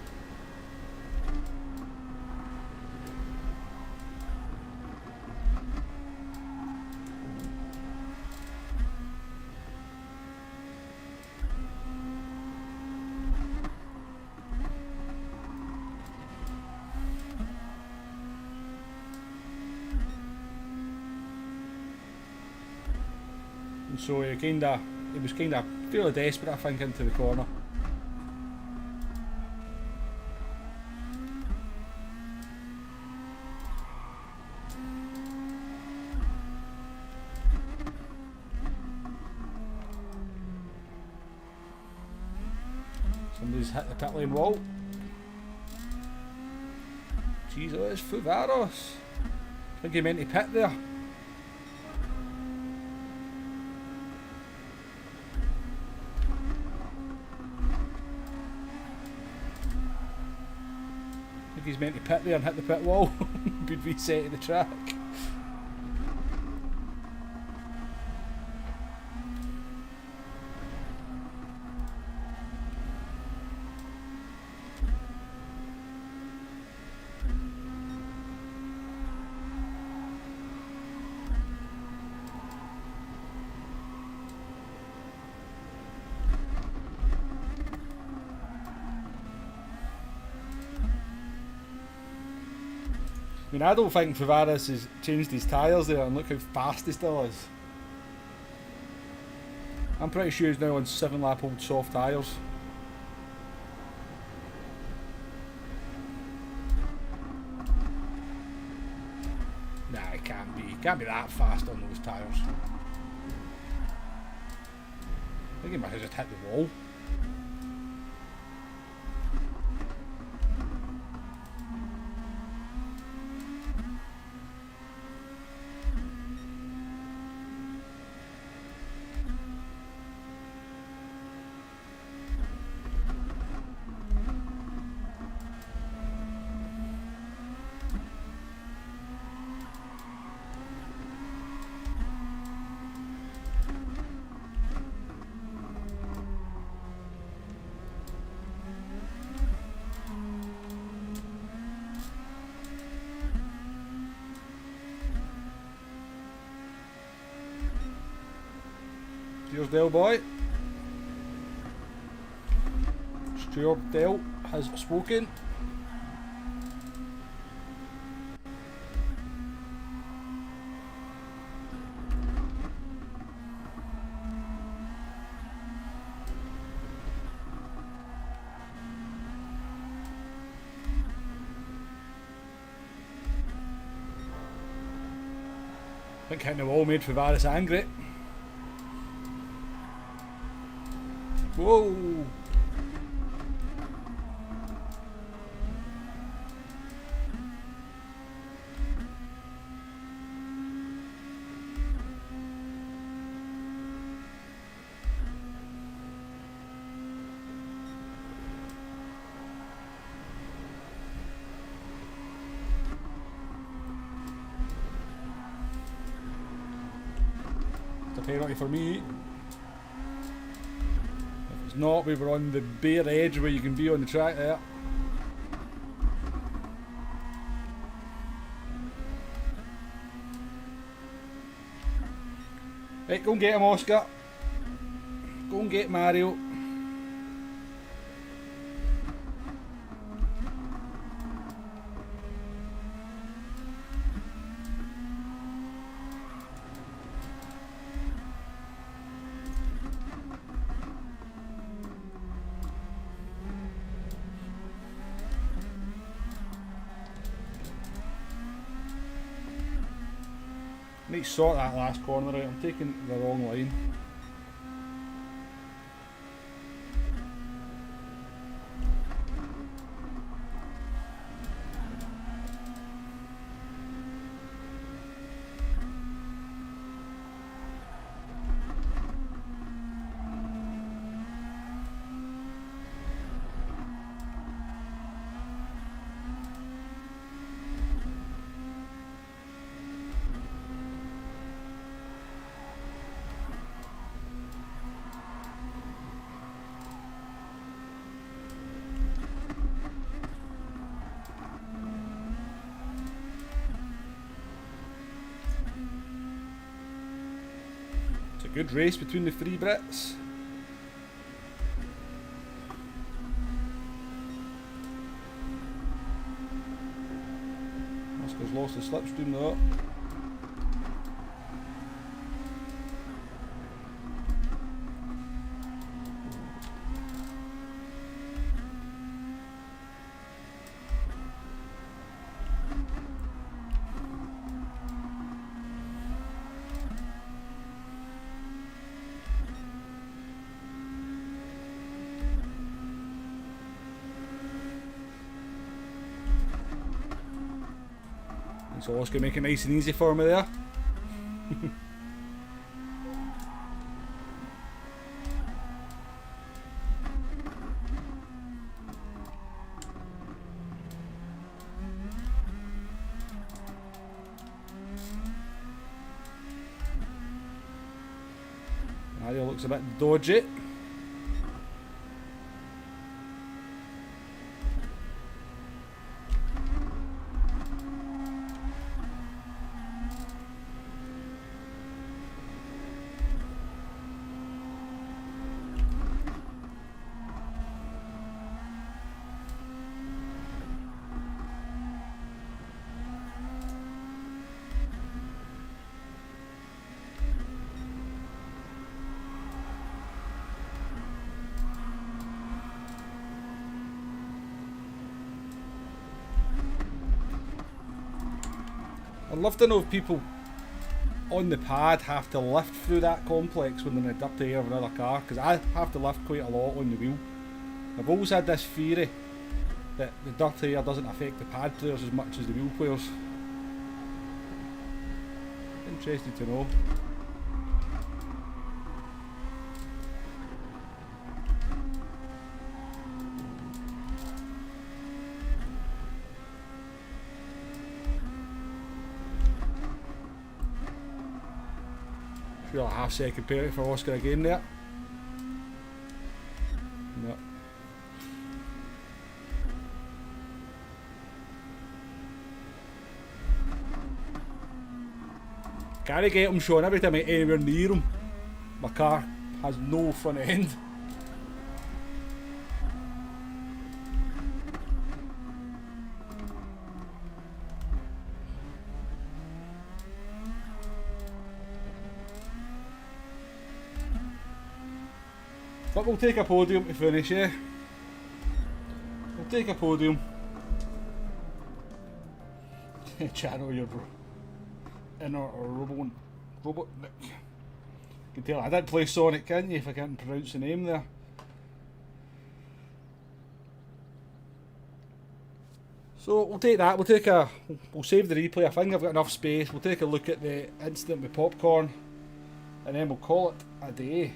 So he was kinda fairly desperate, I think, into the corner. Somebody's hit the pit lane wall. Jesus, Fuvaros. I think he meant to pit there. He's meant to pit there and hit the pit wall. Good reset of the track. I mean, I don't think Fuvaros has changed his tyres there, and look how fast he still is. I'm pretty sure he's now on 7-lap old soft tyres. Nah, he can't be. He can't be that fast on those tyres. I think he might have just hit the wall. Here's Del Boy. Stuart Del has spoken. I think hitting the wall made Fuvaros angry. Whoa! It's a penalty for me. Not, we were on the bare edge where you can be on the track there. Right, go and get him, Oscar. Go and get Mario. Need to sort that last corner out. I'm taking the wrong line. Good race between the three Brits. Oscar's lost the slipstream though. So Oscar make it nice and easy for me there. Mario looks a bit dodgy. I'd love to know if people on the pad have to lift through that complex when they're in a dirty air of another car, because I have to lift quite a lot on the wheel. I've always had this theory that the dirty air doesn't affect the pad players as much as the wheel players. Interested to know. Sure, a half second penalty for Oscar again there. No. Can't get him, Sean. Every time I get anywhere near him, my car has no front end. But we'll take a podium to finish, yeah? We'll take a podium. Channel your inner or Robotnik. You can tell I didn't play Sonic, can you, if I can't pronounce the name there. So we'll take that, we'll save the replay. I think I've got enough space. We'll take a look at the incident with popcorn and then we'll call it a day.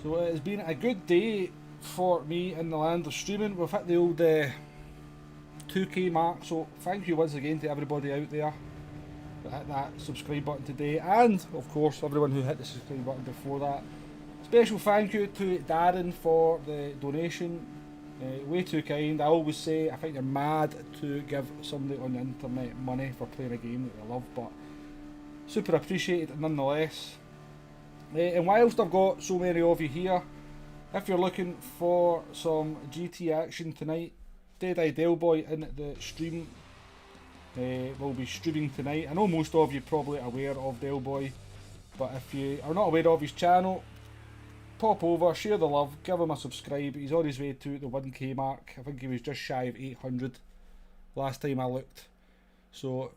So it has been a good day for me in the land of streaming. We've hit the old 2K mark, so thank you once again to everybody out there that hit that subscribe button today, and of course everyone who hit the subscribe button before that. Special thank you to Darren for the donation, way too kind. I always say I think you're mad to give somebody on the internet money for playing a game that they love, but super appreciated nonetheless. And whilst I've got so many of you here, if you're looking for some GT action tonight, Deadeye Delboy in the stream will be streaming tonight. I know most of you are probably aware of Delboy, but if you are not aware of his channel, pop over, share the love, give him a subscribe. He's on his way to the 1k mark. I think he was just shy of 800 last time I looked. So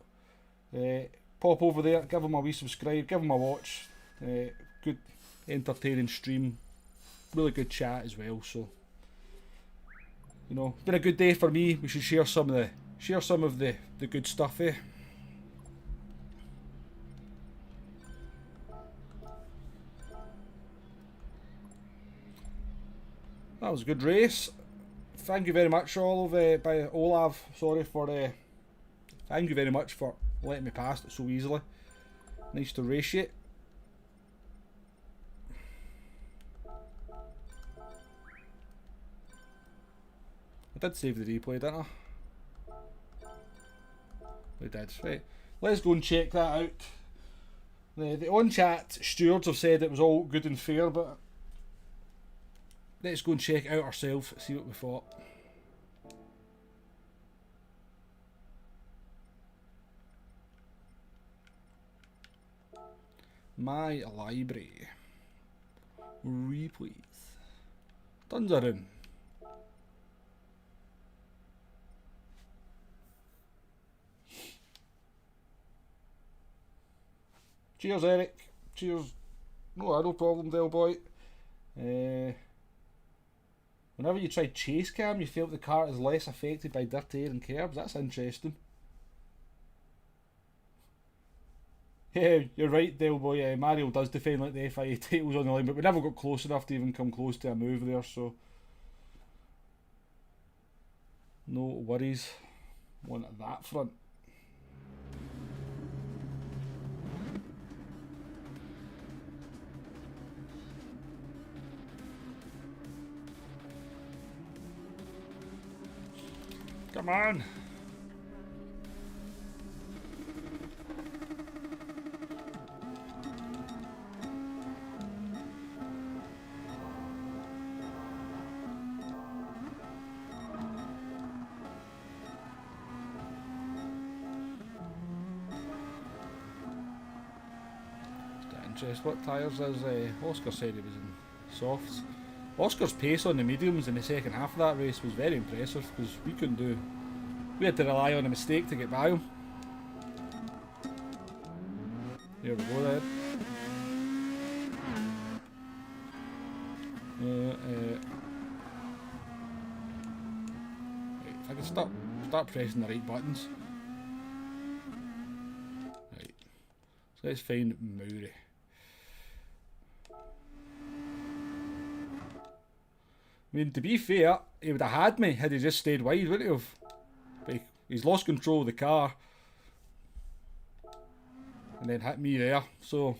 pop over there, give them a wee subscribe, give them a watch. Good entertaining stream, really good chat as well. So you know, been a good day for me. We should share some of the good stuff, eh? That was a good race. Thank you very much, by Olav. Sorry for thank you very much for letting me past it so easily. Nice to race you. I did save the replay, didn't I? We did. Right. Let's go and check that out. The on-chat stewards have said it was all good and fair, but let's go and check it out ourselves, see what we thought. My library. Replays. Tons of them. Cheers, Eric. Cheers. No problem, Del Boy. Whenever you try chase cam, you feel the car is less affected by dirt, air and curbs. That's interesting. Yeah, you're right, Del Boy. Mario does defend like the FIA titles on the line, but we never got close enough to even come close to a move there, so no worries on that front. Come on. Interest. What tyres is Oscar said he was in softs. Oscar's pace on the mediums in the second half of that race was very impressive because we had to rely on a mistake to get by him. There we go then. Right, if I can start pressing the right buttons. Right, so let's find Maury. I mean, to be fair, he would have had me had he just stayed wide, wouldn't he have? But he's lost control of the car. And then hit me there, so...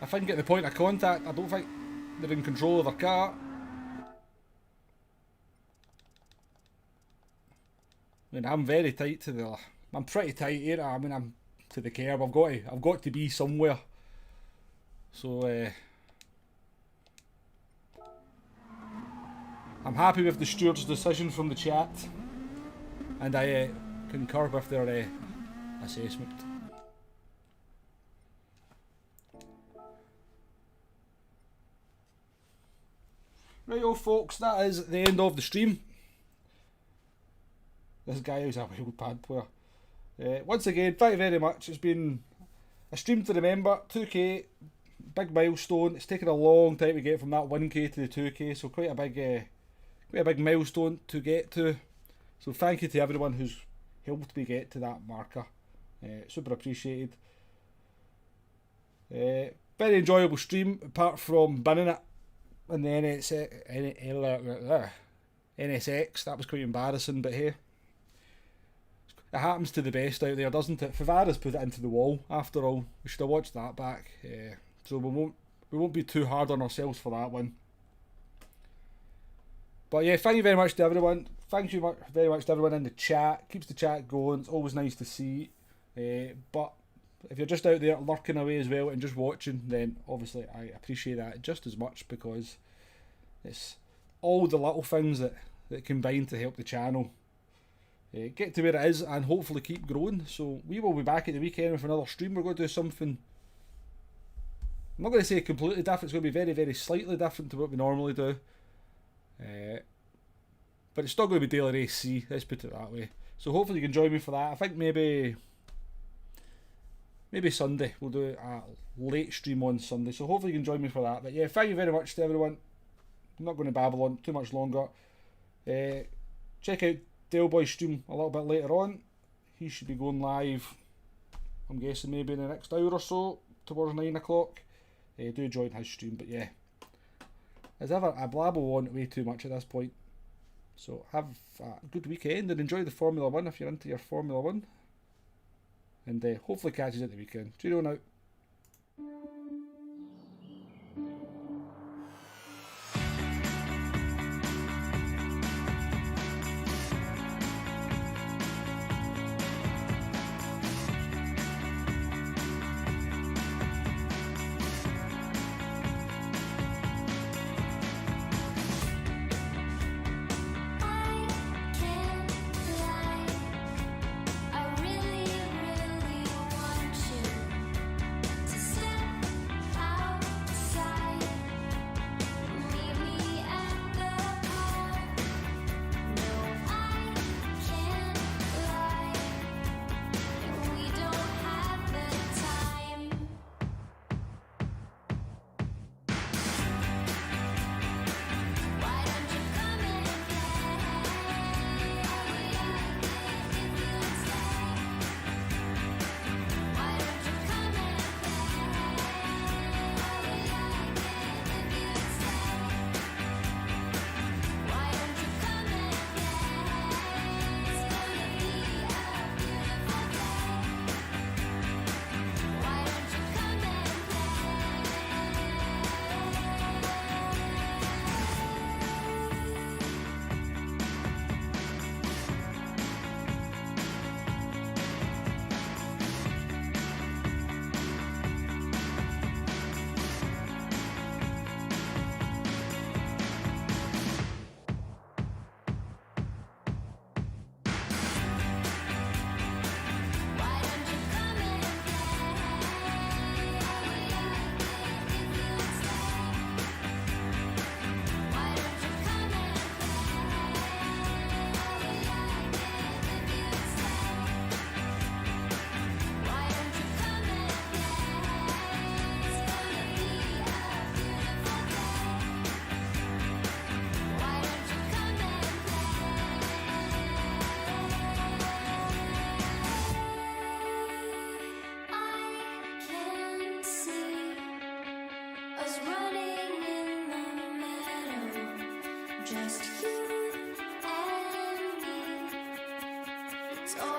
I think at the point of contact, I don't think they're in control of their car. I mean, I'm very tight to the... I'm pretty tight here. I mean, I'm to the curb. I've got to be somewhere. So I'm happy with the steward's decision from the chat, and I concur with their assessment. Righto, folks, that is the end of the stream. This guy is a wild pad player. Once again, thank you very much. It's been a stream to remember. 2k, big milestone. It's taken a long time to get from that 1k to the 2k, so quite a big milestone to get to. So thank you to everyone who's helped me get to that marker. Super appreciated. Very enjoyable stream, apart from binning it and the NSX. That was quite embarrassing, but hey. It happens to the best out there, doesn't it? Favara's put it into the wall, after all. We should have watched that back. So we won't be too hard on ourselves for that one. But yeah, thank you very much to everyone. Thank you very much to everyone in the chat. Keeps the chat going. It's always nice to see. But if you're just out there lurking away as well and just watching, then obviously I appreciate that just as much, because it's all the little things that combine to help the channel get to where it is and hopefully keep growing. So we will be back at the weekend with another stream. We're going to do something I'm not going to say completely different, it's going to be very, very slightly different to what we normally do. But it's still going to be daily race C, let's put it that way. So hopefully you can join me for that. I think maybe Sunday, we'll do a late stream on Sunday. So hopefully you can join me for that. But yeah, thank you very much to everyone. I'm not going to babble on too much longer. Check out Daleboy's stream a little bit later on. He should be going live, I'm guessing maybe in the next hour or so, towards 9 o'clock. Do join his stream, but yeah. As ever, I blabble on way too much at this point. So have a good weekend and enjoy the Formula 1 if you're into your Formula 1. And hopefully catch you at the weekend. Cheerio now. Just you and me. It's all